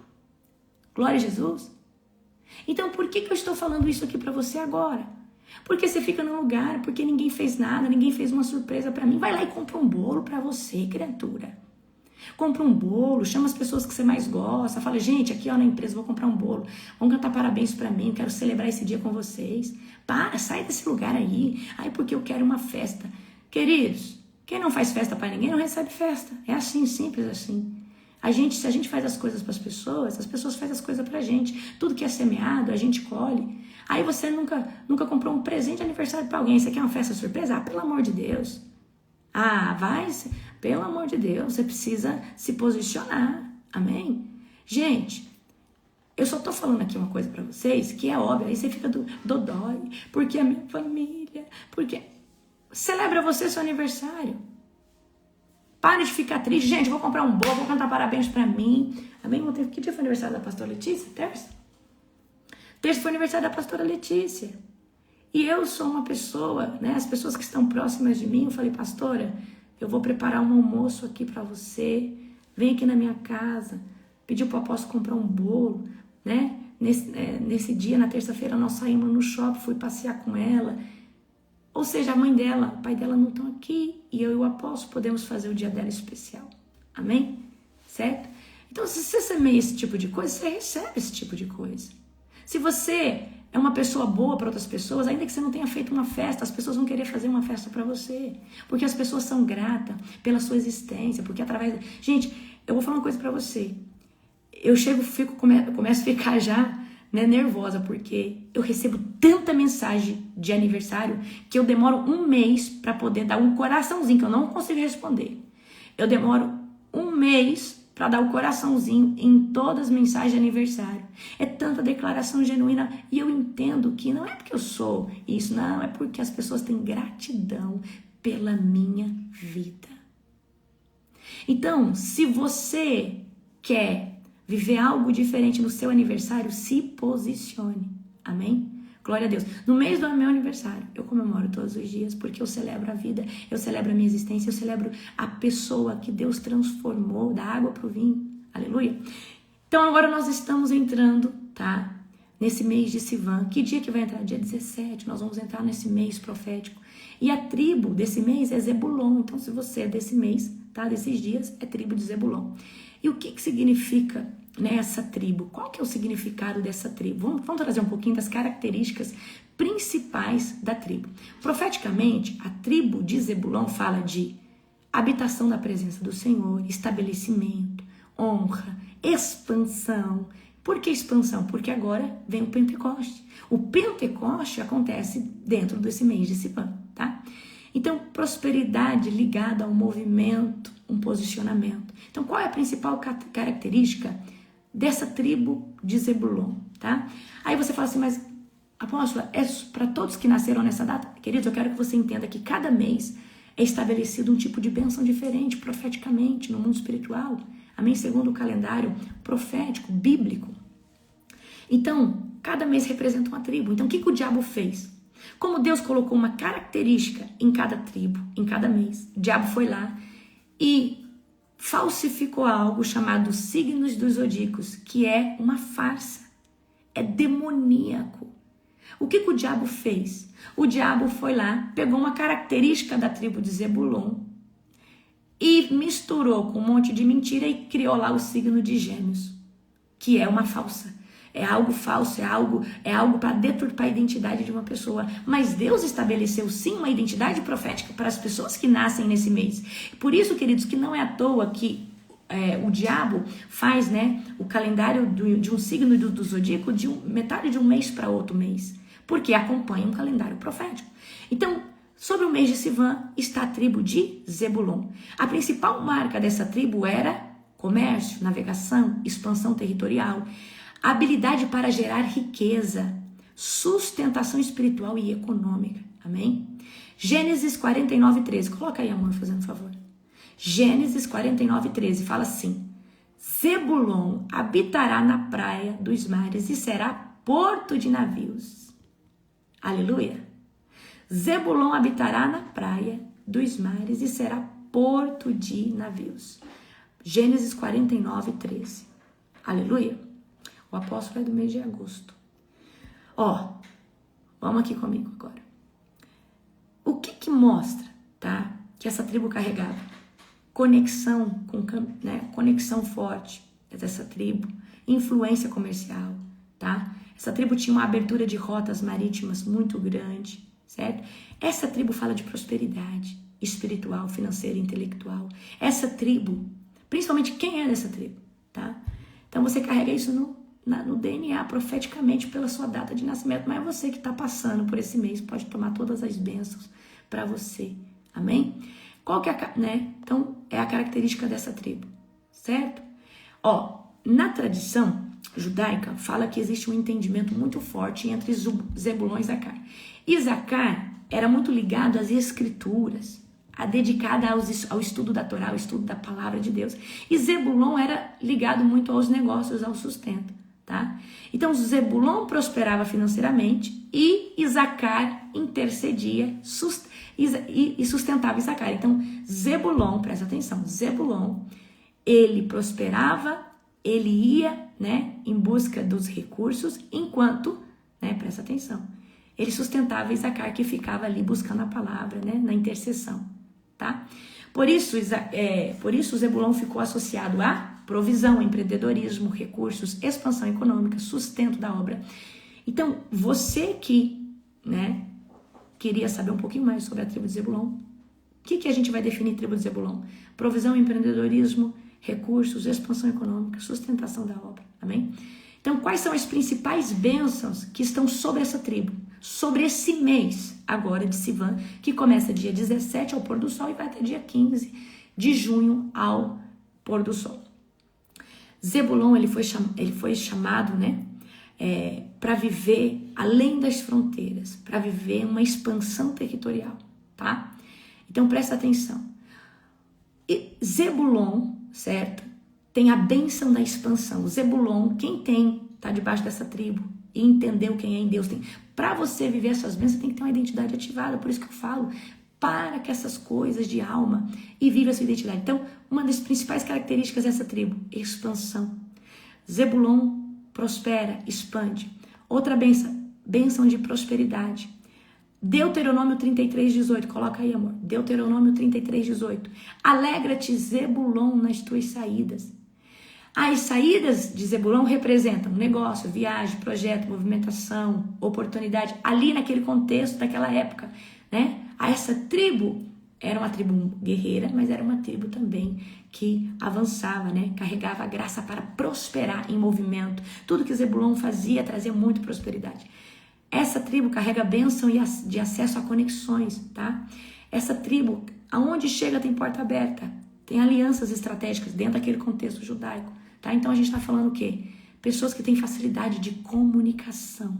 Glória a Jesus. Então, por que eu estou falando isso aqui para você agora? Porque você fica num lugar, porque ninguém fez nada, ninguém fez uma surpresa para mim. Vai lá e compra um bolo para você, criatura. Compra um bolo, chama as pessoas que você mais gosta. Fala, gente, aqui na empresa vou comprar um bolo. Vamos cantar parabéns para mim, quero celebrar esse dia com vocês. Sai desse lugar aí. Porque eu quero uma festa. Queridos, quem não faz festa para ninguém não recebe festa. É assim, simples assim. Se a gente faz as coisas para as pessoas fazem as coisas pra gente. Tudo que é semeado, a gente colhe. Aí você nunca comprou um presente de aniversário para alguém. Você quer uma festa surpresa? Pelo amor de Deus. Pelo amor de Deus, você precisa se posicionar. Amém? Gente, eu só tô falando aqui uma coisa para vocês que é óbvio. Aí você fica dodói. Porque a minha família, porque... Celebra você seu aniversário. Para de ficar triste. Gente, vou comprar um bolo, vou cantar parabéns pra mim. Amém? Que dia foi o aniversário da pastora Letícia? Terça? Terça foi o aniversário da pastora Letícia. E eu sou uma pessoa, né? As pessoas que estão próximas de mim, eu falei, pastora, eu vou preparar um almoço aqui pra você. Vem aqui na minha casa. Pediu pro apóstolo comprar um bolo, né? Nesse dia, na terça-feira, nós saímos no shopping, fui passear com ela. Ou seja, a mãe dela, o pai dela não estão aqui. E eu e o apóstolo podemos fazer o dia dela especial. Amém? Certo? Então, se você semeia esse tipo de coisa, você recebe esse tipo de coisa. Se você é uma pessoa boa para outras pessoas, ainda que você não tenha feito uma festa, as pessoas vão querer fazer uma festa para você. Porque as pessoas são gratas pela sua existência. Porque através... Gente, eu vou falar uma coisa para você. Eu começo a ficar já... nervosa, porque eu recebo tanta mensagem de aniversário que eu demoro um mês para poder dar um coraçãozinho, que eu não consigo responder. Eu demoro um mês para dar o coraçãozinho em todas as mensagens de aniversário. É tanta declaração genuína e eu entendo que não é porque eu sou isso, não, é porque as pessoas têm gratidão pela minha vida. Então, se você quer viver algo diferente no seu aniversário, se posicione. Amém? Glória a Deus. No mês do meu aniversário, eu comemoro todos os dias, porque eu celebro a vida, eu celebro a minha existência, eu celebro a pessoa que Deus transformou da água para o vinho. Aleluia. Então agora nós estamos entrando, tá? Nesse mês de Sivan. Que dia que vai entrar? Dia 17. Nós vamos entrar nesse mês profético. E a tribo desse mês é Zebulon. Então se você é desse mês, tá? Desses dias, é tribo de Zebulon. E o que significa, né, essa tribo? Qual que é o significado dessa tribo? Vamos trazer um pouquinho das características principais da tribo. Profeticamente, a tribo de Zebulon fala de habitação da presença do Senhor, estabelecimento, honra, expansão. Por que expansão? Porque agora vem o Pentecoste. O Pentecoste acontece dentro desse mês de Sivan, tá? Então, prosperidade ligada ao movimento, um posicionamento. Então, qual é a principal característica dessa tribo de Zebulon, tá? Aí você fala assim, mas Apóstola, é para todos que nasceram nessa data? Queridos, eu quero que você entenda que cada mês é estabelecido um tipo de bênção diferente, profeticamente, no mundo espiritual. Amém? Segundo o calendário profético, bíblico. Então, cada mês representa uma tribo. Então, o que o diabo fez? Como Deus colocou uma característica em cada tribo, em cada mês, o diabo foi lá e falsificou algo chamado signos dos zodíacos, que é uma farsa, é demoníaco. O que o diabo fez? O diabo foi lá, pegou uma característica da tribo de Zebulon e misturou com um monte de mentira e criou lá o signo de Gêmeos, que é uma falsa. É algo falso, é algo para deturpar a identidade de uma pessoa. Mas Deus estabeleceu sim uma identidade profética para as pessoas que nascem nesse mês. Por isso, queridos, que não é à toa que o diabo faz, né, o calendário de um signo do zodíaco de metade de um mês para outro mês. Porque acompanha um calendário profético. Então, sobre o mês de Sivan está a tribo de Zebulon. A principal marca dessa tribo era comércio, navegação, expansão territorial, habilidade para gerar riqueza, sustentação espiritual e econômica. Amém? Gênesis 49:13. Coloca aí, amor, fazendo favor. Gênesis 49:13 fala assim: Zebulon habitará na praia dos mares e será porto de navios. Aleluia! Zebulon habitará na praia dos mares e será porto de navios. Gênesis 49:13. Aleluia! O apóstolo é do mês de agosto. Vamos aqui comigo agora. O que mostra, tá? Que essa tribo carregava? Conexão forte dessa tribo, influência comercial, tá? Essa tribo tinha uma abertura de rotas marítimas muito grande, certo? Essa tribo fala de prosperidade espiritual, financeira e intelectual. Essa tribo, principalmente quem é dessa tribo, tá? Então você carrega isso no DNA profeticamente pela sua data de nascimento, mas é você que está passando por esse mês, pode tomar todas as bênçãos para você, amém? Qual que é Então, é a característica dessa tribo, certo? Na tradição judaica, fala que existe um entendimento muito forte entre Zebulon e Issacar. Issacar era muito ligado às escrituras, dedicada ao estudo da Torá, ao estudo da palavra de Deus. E Zebulon era ligado muito aos negócios, ao sustento, tá? Então, Zebulon prosperava financeiramente e Issacar intercedia e sustentava Issacar. Então, Zebulon, presta atenção, Zebulon, ele prosperava, ele ia, em busca dos recursos, enquanto, presta atenção, ele sustentava Issacar, que ficava ali buscando a palavra, na intercessão, tá? Por isso Zebulon ficou associado a provisão, empreendedorismo, recursos, expansão econômica, sustento da obra. Então, você que, queria saber um pouquinho mais sobre a tribo de Zebulon, o que a gente vai definir tribo de Zebulon? Provisão, empreendedorismo, recursos, expansão econômica, sustentação da obra, amém? Então, quais são as principais bênçãos que estão sobre essa tribo? Sobre esse mês, agora de Sivan, que começa dia 17 ao pôr do sol e vai até dia 15 de junho ao pôr do sol. Zebulon, ele foi chamado, para viver além das fronteiras, para viver uma expansão territorial, tá? Então, presta atenção. E Zebulon, certo? Tem a bênção da expansão. Zebulon, quem tá debaixo dessa tribo e entendeu quem é em Deus, para você viver essas bênçãos, tem que ter uma identidade ativada. Por isso que eu falo, para que essas coisas de alma e viva a sua identidade. Então, uma das principais características dessa tribo, expansão. Zebulon prospera, expande. Outra bênção de prosperidade. Deuteronômio 33:18, coloca aí, amor. Deuteronômio 33:18. Alegra-te, Zebulon, nas tuas saídas. As saídas de Zebulon representam negócio, viagem, projeto, movimentação, oportunidade, ali naquele contexto daquela época, Essa tribo era uma tribo guerreira, mas era uma tribo também que avançava, carregava a graça para prosperar em movimento. Tudo que Zebulon fazia trazia muito prosperidade. Essa tribo carrega a bênção de acesso a conexões, tá? Essa tribo, aonde chega, tem porta aberta, tem alianças estratégicas dentro daquele contexto judaico, tá? Então a gente está falando o quê? Pessoas que têm facilidade de comunicação.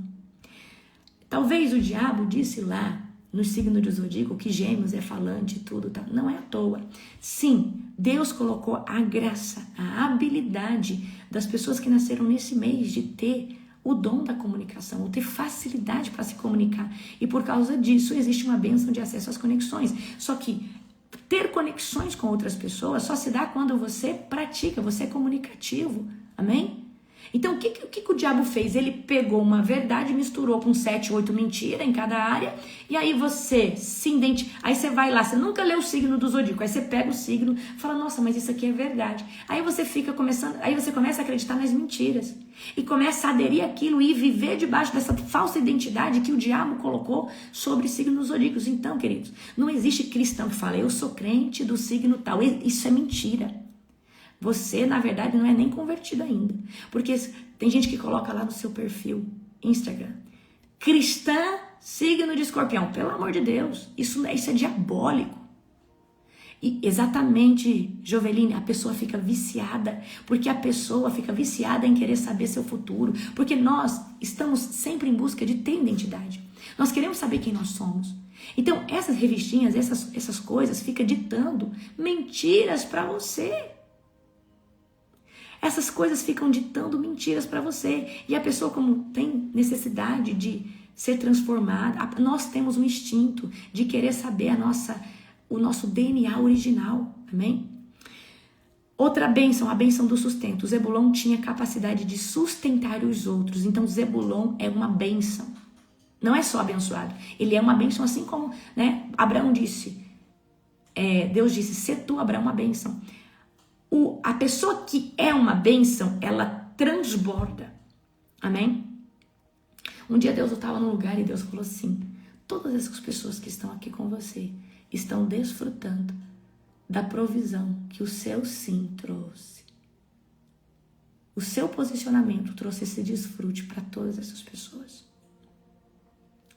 Talvez o diabo disse lá no signo de Zodíaco que Gêmeos é falante e tudo, tá? Não é à toa. Sim, Deus colocou a graça, a habilidade das pessoas que nasceram nesse mês de ter o dom da comunicação, ou ter facilidade para se comunicar. E por causa disso existe uma bênção de acesso às conexões. Só que ter conexões com outras pessoas só se dá quando você pratica, você é comunicativo. Amém? Então, o que o diabo fez? Ele pegou uma verdade e misturou com 7, 8 mentiras em cada área, e aí você se identifica. Aí você vai lá, você nunca leu o signo do Zodíaco, aí você pega o signo e fala, nossa, mas isso aqui é verdade. Aí você começa a acreditar nas mentiras, e começa a aderir àquilo e viver debaixo dessa falsa identidade que o diabo colocou sobre signos zodíacos. Então, queridos, não existe cristão que fala, eu sou crente do signo tal. Isso é mentira. Você, na verdade, não é nem convertido ainda. Porque tem gente que coloca lá no seu perfil, Instagram, cristã, signo de Escorpião. Pelo amor de Deus, isso é diabólico. E exatamente, Joveline, a pessoa fica viciada. Porque a pessoa fica viciada em querer saber seu futuro. Porque nós estamos sempre em busca de ter identidade. Nós queremos saber quem nós somos. Então, essas revistinhas, essas coisas, ficam ditando mentiras para você. Essas coisas ficam ditando mentiras para você. E a pessoa, como tem necessidade de ser transformada, nós temos um instinto de querer saber o nosso DNA original. Amém? Outra bênção, a bênção do sustento. Zebulon tinha capacidade de sustentar os outros. Então, Zebulon é uma bênção. Não é só abençoado. Ele é uma bênção, assim como, né, Abraão disse. Deus disse, "Se tu, Abraão, uma bênção." A pessoa que é uma bênção, ela transborda. Amém? Um dia Deus estava num lugar e Deus falou assim, todas essas pessoas que estão aqui com você estão desfrutando da provisão que o seu sim trouxe. O seu posicionamento trouxe esse desfrute para todas essas pessoas.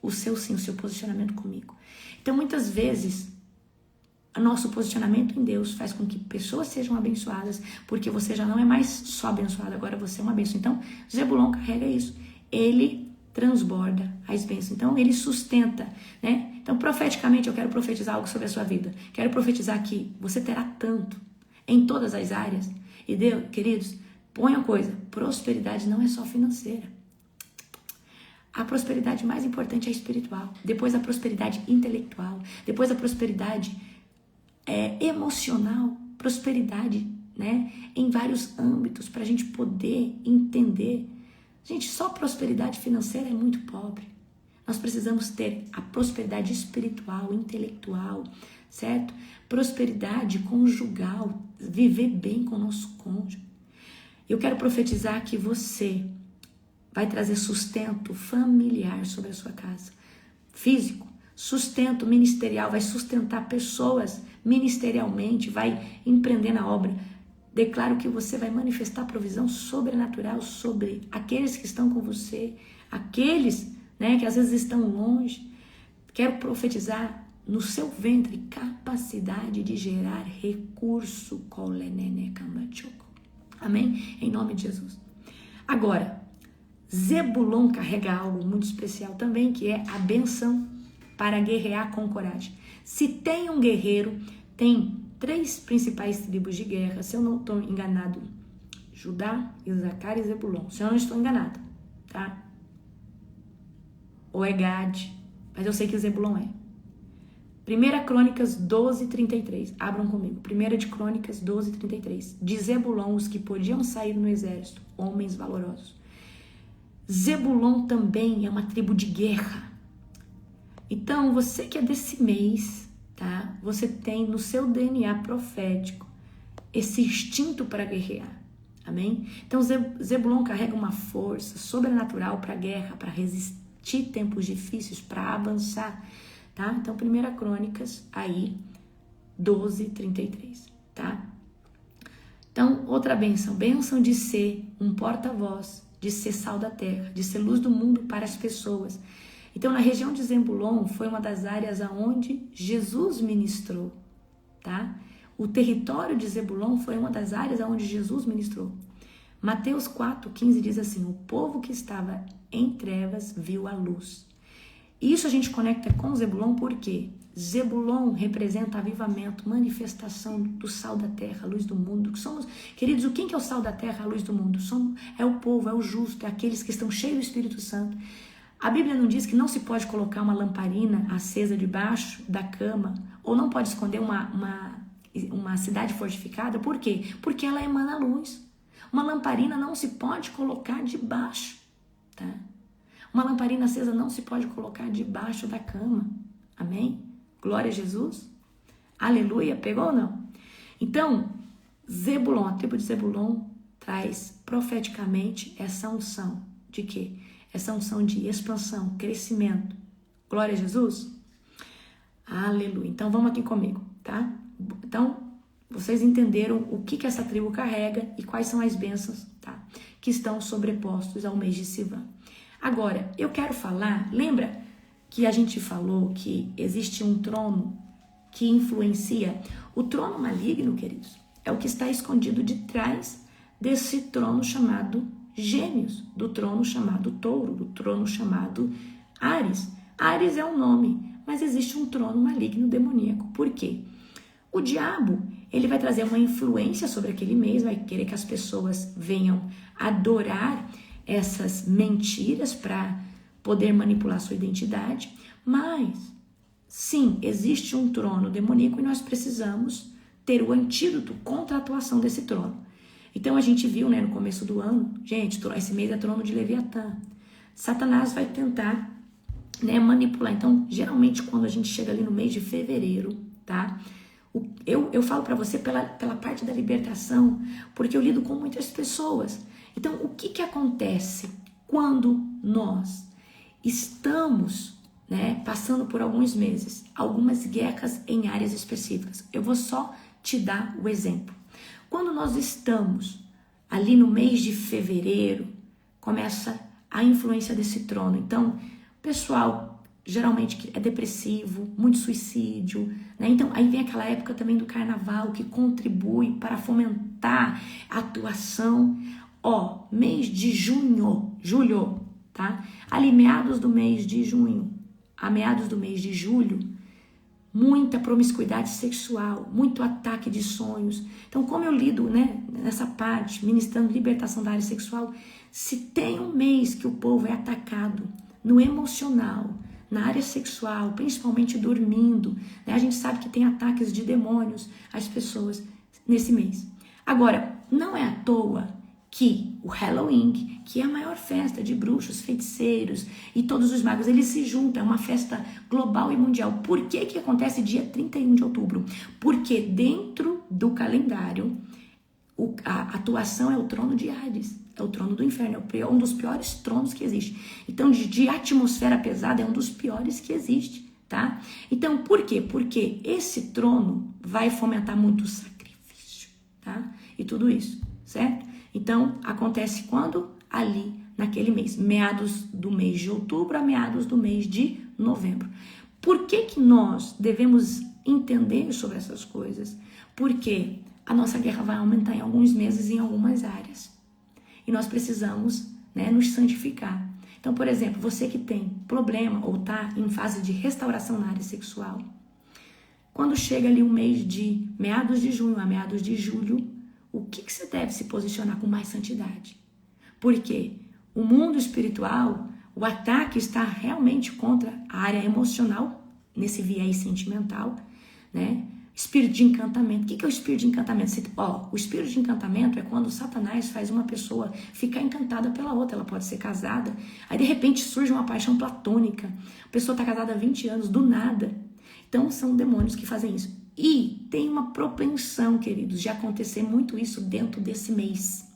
O seu sim, o seu posicionamento comigo. Então, muitas vezes, o nosso posicionamento em Deus faz com que pessoas sejam abençoadas, porque você já não é mais só abençoado, agora você é uma bênção. Então, Zebulon carrega isso. Ele transborda as bênçãos. Então, ele sustenta, né? Então, profeticamente, eu quero profetizar algo sobre a sua vida. Quero profetizar que você terá tanto em todas as áreas. E Deus, queridos, põe a coisa, prosperidade não é só financeira. A prosperidade mais importante é espiritual. Depois a prosperidade intelectual. Depois a prosperidade emocional, prosperidade, né, em vários âmbitos, para a gente poder entender. Gente, só prosperidade financeira é muito pobre. Nós precisamos ter a prosperidade espiritual, intelectual, certo? Prosperidade conjugal, viver bem com o nosso cônjuge. Eu quero profetizar que você vai trazer sustento familiar sobre a sua casa, físico, sustento ministerial, vai sustentar pessoas ministerialmente, vai empreender na obra. Declaro que você vai manifestar provisão sobrenatural sobre aqueles que estão com você, aqueles, né, que às vezes estão longe. Quero profetizar no seu ventre capacidade de gerar recurso. Amém? Em nome de Jesus. Agora, Zebulon carrega algo muito especial também, que é a benção para guerrear com coragem. Se tem um guerreiro, tem 3 principais tribos de guerra, se eu não estou enganado, Judá, Isacar e Zebulon. Se eu não estou enganado, tá? Ou é Gade, mas eu sei que Zebulon é. 1 Crônicas 12:33. Abram comigo. 1 de Crônicas 12:33. De Zebulon, os que podiam sair no exército, homens valorosos. Zebulon também é uma tribo de guerra. Então, você que é desse mês, tá? Você tem no seu DNA profético esse instinto para guerrear. Amém? Então, Zebulon carrega uma força sobrenatural para a guerra, para resistir tempos difíceis, para avançar, tá? Então, 1 Crônicas, aí, 12:33, tá? Então, outra bênção de ser um porta-voz, de ser sal da terra, de ser luz do mundo para as pessoas. Então, na região de Zebulon foi uma das áreas aonde Jesus ministrou, tá? O território de Zebulon foi uma das áreas aonde Jesus ministrou. Mateus 4:15 diz assim: o povo que estava em trevas viu a luz. E isso a gente conecta com Zebulon porque Zebulon representa avivamento, manifestação do sal da terra, a luz do mundo. Queridos, o que é o sal da terra, a luz do mundo? É o povo, é o justo, é aqueles que estão cheios do Espírito Santo. A Bíblia não diz que não se pode colocar uma lamparina acesa debaixo da cama, ou não pode esconder uma cidade fortificada. Por quê? Porque ela emana luz. Uma lamparina não se pode colocar debaixo, tá? Uma lamparina acesa não se pode colocar debaixo da cama. Amém? Glória a Jesus. Aleluia. Pegou ou não? Então, Zebulon, a tribo de Zebulon, traz profeticamente essa unção de quê? Essa unção de expansão, crescimento. Glória a Jesus. Aleluia. Então, vamos aqui comigo, tá? Então, vocês entenderam o que essa tribo carrega e quais são as bênçãos, tá? Que estão sobrepostos ao mês de Sivan. Agora, eu quero falar, lembra que a gente falou que existe um trono que influencia? O trono maligno, queridos, é o que está escondido de trás desse trono chamado Gêmeos, do trono chamado Touro, do trono chamado Áries. Áries é um nome, mas existe um trono maligno demoníaco. Por quê? O diabo, ele vai trazer uma influência sobre aquele mês, vai querer que as pessoas venham adorar essas mentiras para poder manipular sua identidade, mas sim, existe um trono demoníaco e nós precisamos ter o antídoto contra a atuação desse trono. Então a gente viu, né, no começo do ano, gente, esse mês é trono de Leviatã. Satanás vai tentar, né, manipular. Então, geralmente quando a gente chega ali no mês de fevereiro, tá? Eu falo para você pela parte da libertação, porque eu lido com muitas pessoas. Então, o que acontece quando nós estamos, né, passando por alguns meses, algumas guerras em áreas específicas? Eu vou só te dar o exemplo. Quando nós estamos ali no mês de fevereiro, começa a influência desse trono. Então, pessoal, geralmente é depressivo, muito suicídio, né? Então, aí vem aquela época também do carnaval que contribui para fomentar a atuação. Mês de julho, tá? Ali, meados do mês de junho, a meados do mês de julho, muita promiscuidade sexual, muito ataque de sonhos. Então, como eu lido, né, nessa parte, ministrando libertação da área sexual, se tem um mês que o povo é atacado no emocional, na área sexual, principalmente dormindo, né, a gente sabe que tem ataques de demônios às pessoas nesse mês. Agora, não é à toa que o Halloween, que é a maior festa de bruxos, feiticeiros e todos os magos, eles se juntam, é uma festa global e mundial. Por que acontece dia 31 de outubro? Porque dentro do calendário, a atuação é o trono de Hades, é o trono do inferno, é um dos piores tronos que existe. Então, de atmosfera pesada, é um dos piores que existe, tá? Então, por quê? Porque esse trono vai fomentar muito sacrifício, tá? E tudo isso, certo? Então, acontece quando? Ali, naquele mês, meados do mês de outubro a meados do mês de novembro. Por que nós devemos entender sobre essas coisas? Porque a nossa guerra vai aumentar em alguns meses em algumas áreas. E nós precisamos, né, nos santificar. Então, por exemplo, você que tem problema ou está em fase de restauração na área sexual, quando chega ali o mês de meados de junho a meados de julho, o que você deve se posicionar com mais santidade? Porque o mundo espiritual, o ataque está realmente contra a área emocional, nesse viés sentimental, né? Espírito de encantamento. O que é o espírito de encantamento? O espírito de encantamento é quando Satanás faz uma pessoa ficar encantada pela outra. Ela pode ser casada, aí de repente surge uma paixão platônica. A pessoa está casada há 20 anos, do nada. Então são demônios que fazem isso. E tem uma propensão, queridos, de acontecer muito isso dentro desse mês,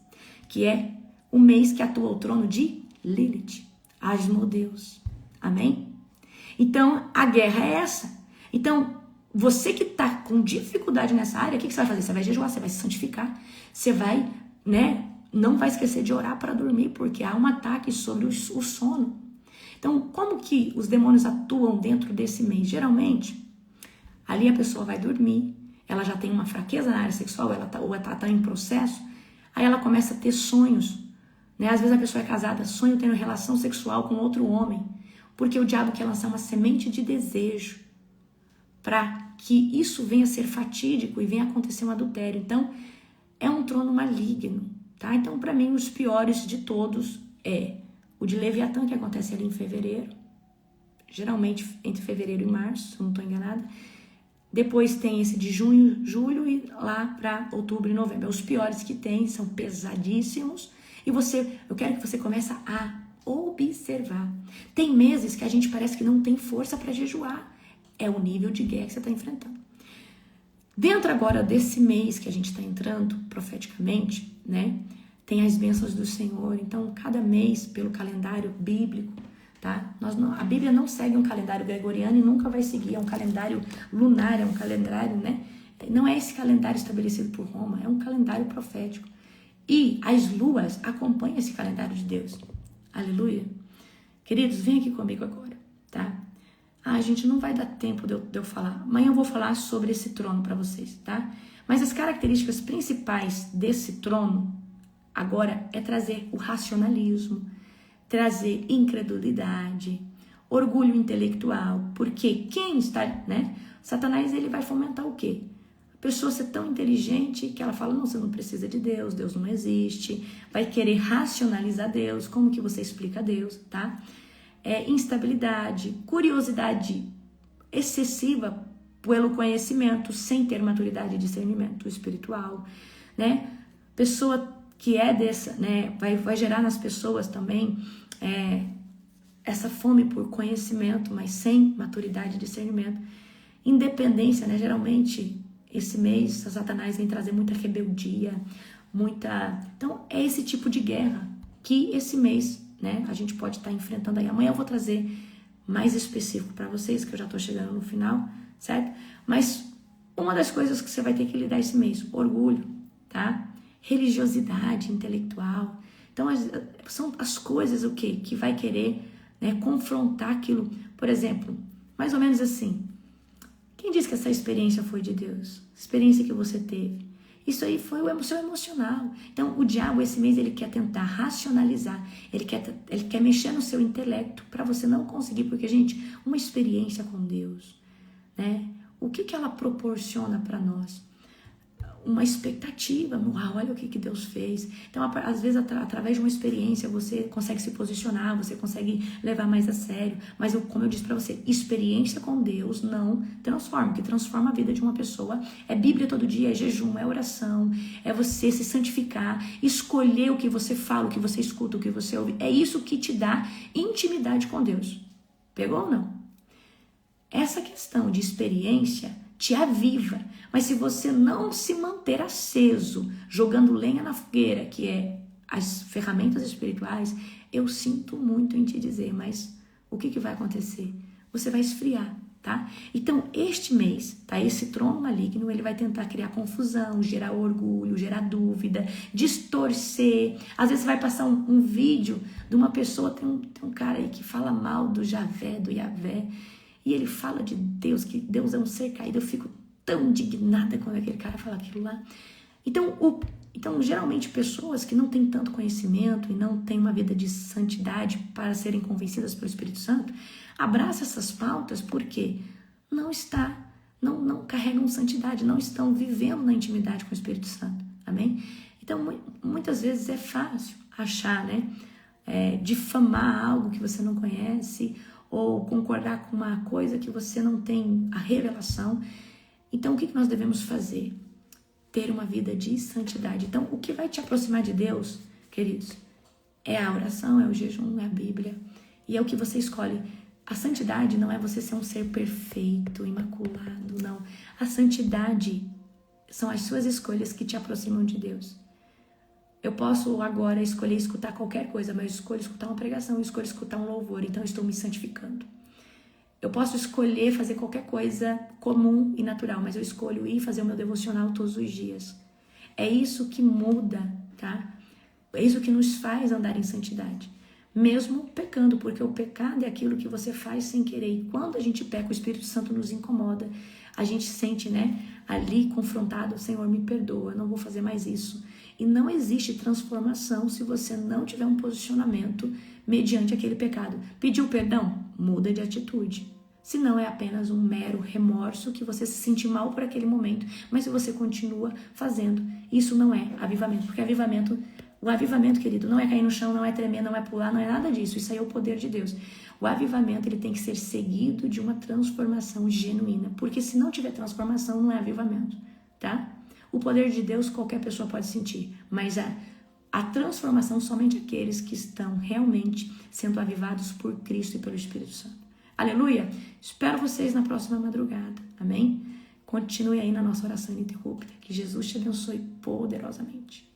que é o mês que atua o trono de Lilith, Asmodeus. Amém? Então, a guerra é essa. Então, você que está com dificuldade nessa área, o que você vai fazer? Você vai jejuar, você vai se santificar, você vai, né, não vai esquecer de orar para dormir, porque há um ataque sobre o sono. Então, como que os demônios atuam dentro desse mês? Geralmente, ali a pessoa vai dormir, ela já tem uma fraqueza na área sexual, ou ela tá em processo, aí ela começa a ter sonhos, né? Às vezes a pessoa é casada, sonha tendo relação sexual com outro homem. Porque o diabo quer lançar uma semente de desejo para que isso venha a ser fatídico e venha a acontecer um adultério. Então, é um trono maligno, tá? Então, para mim, os piores de todos é o de Leviatã, que acontece ali em fevereiro, geralmente entre fevereiro e março, se eu não estou enganada. Depois tem esse de junho, julho e lá para outubro e novembro. Os piores que tem são pesadíssimos e eu quero que você comece a observar. Tem meses que a gente parece que não tem força para jejuar. É o nível de guerra que você está enfrentando. Dentro agora desse mês que a gente está entrando profeticamente, né? Tem as bênçãos do Senhor. Então, cada mês, pelo calendário bíblico, tá? A Bíblia não segue um calendário gregoriano e nunca vai seguir. É um calendário lunar, é um calendário, né? Não é esse calendário estabelecido por Roma, é um calendário profético. E as luas acompanham esse calendário de Deus. Aleluia. Queridos, vem aqui comigo agora, tá? Gente, não vai dar tempo de eu falar. Amanhã eu vou falar sobre esse trono para vocês, tá? Mas as características principais desse trono agora é trazer o racionalismo, trazer incredulidade, orgulho intelectual, porque quem está, né? Satanás, ele vai fomentar o quê? A pessoa ser tão inteligente que ela fala, não, você não precisa de Deus, Deus não existe, vai querer racionalizar Deus, como que você explica Deus, tá? Instabilidade, curiosidade excessiva pelo conhecimento, sem ter maturidade e discernimento espiritual, né? Pessoa que é dessa, né? Vai gerar nas pessoas também essa fome por conhecimento, mas sem maturidade e discernimento. Independência, né? Geralmente, esse mês, Satanás vem trazer muita rebeldia, Então, é esse tipo de guerra que esse mês, né? A gente pode estar enfrentando aí. Amanhã eu vou trazer mais específico para vocês, que eu já estou chegando no final, certo? Mas uma das coisas que você vai ter que lidar esse mês, orgulho, tá? Religiosidade intelectual. Então, são as coisas o quê? Que vai querer, né, confrontar aquilo. Por exemplo, mais ou menos assim, quem diz que essa experiência foi de Deus? A experiência que você teve. Isso aí foi o seu emocional. Então, o diabo, esse mês, ele quer tentar racionalizar. Ele quer mexer no seu intelecto para você não conseguir. Porque, gente, uma experiência com Deus, né? O que ela proporciona para nós? Uma expectativa, uau, olha o que Deus fez. Então, às vezes, através de uma experiência, você consegue se posicionar, você consegue levar mais a sério. Mas, como eu disse para você, experiência com Deus não transforma. O que transforma a vida de uma pessoa é Bíblia todo dia, é jejum, é oração, é você se santificar, escolher o que você fala, o que você escuta, o que você ouve. É isso que te dá intimidade com Deus. Pegou ou não? Essa questão de experiência te aviva, mas se você não se manter aceso, jogando lenha na fogueira, que é as ferramentas espirituais, eu sinto muito em te dizer, mas o que vai acontecer? Você vai esfriar, tá? Então, este mês, tá? Esse trono maligno, ele vai tentar criar confusão, gerar orgulho, gerar dúvida, distorcer. Às vezes vai passar um vídeo de uma pessoa, tem um cara aí que fala mal do Javé, do Yavé, e ele fala de Deus, que Deus é um ser caído. Eu fico tão indignada quando aquele cara fala aquilo lá. Então, geralmente, pessoas que não têm tanto conhecimento e não têm uma vida de santidade para serem convencidas pelo Espírito Santo, abraçam essas pautas porque não carregam santidade, não estão vivendo na intimidade com o Espírito Santo. Amém? Então, muitas vezes é fácil achar, né? Difamar algo que você não conhece, ou concordar com uma coisa que você não tem a revelação. Então, o que nós devemos fazer? Ter uma vida de santidade. Então, o que vai te aproximar de Deus, queridos, é a oração, é o jejum, é a Bíblia, e é o que você escolhe. A santidade não é você ser um ser perfeito, imaculado, não. A santidade são as suas escolhas que te aproximam de Deus. Eu posso agora escolher escutar qualquer coisa, mas eu escolho escutar uma pregação, eu escolho escutar um louvor, então eu estou me santificando. Eu posso escolher fazer qualquer coisa comum e natural, mas eu escolho ir fazer o meu devocional todos os dias. É isso que muda, tá? É isso que nos faz andar em santidade. Mesmo pecando, porque o pecado é aquilo que você faz sem querer. E quando a gente peca, o Espírito Santo nos incomoda. A gente sente, né, ali confrontado, Senhor, me perdoa, eu não vou fazer mais isso. E não existe transformação se você não tiver um posicionamento mediante aquele pecado. Pediu perdão? Muda de atitude. Se não, é apenas um mero remorso que você se sente mal por aquele momento, mas se você continua fazendo, isso não é avivamento. Porque o avivamento, querido, não é cair no chão, não é tremer, não é pular, não é nada disso. Isso aí é o poder de Deus. O avivamento, ele tem que ser seguido de uma transformação genuína. Porque se não tiver transformação, não é avivamento, tá? O poder de Deus qualquer pessoa pode sentir, mas a transformação somente aqueles que estão realmente sendo avivados por Cristo e pelo Espírito Santo. Aleluia! Espero vocês na próxima madrugada. Amém? Continue aí na nossa oração ininterrupta. Que Jesus te abençoe poderosamente.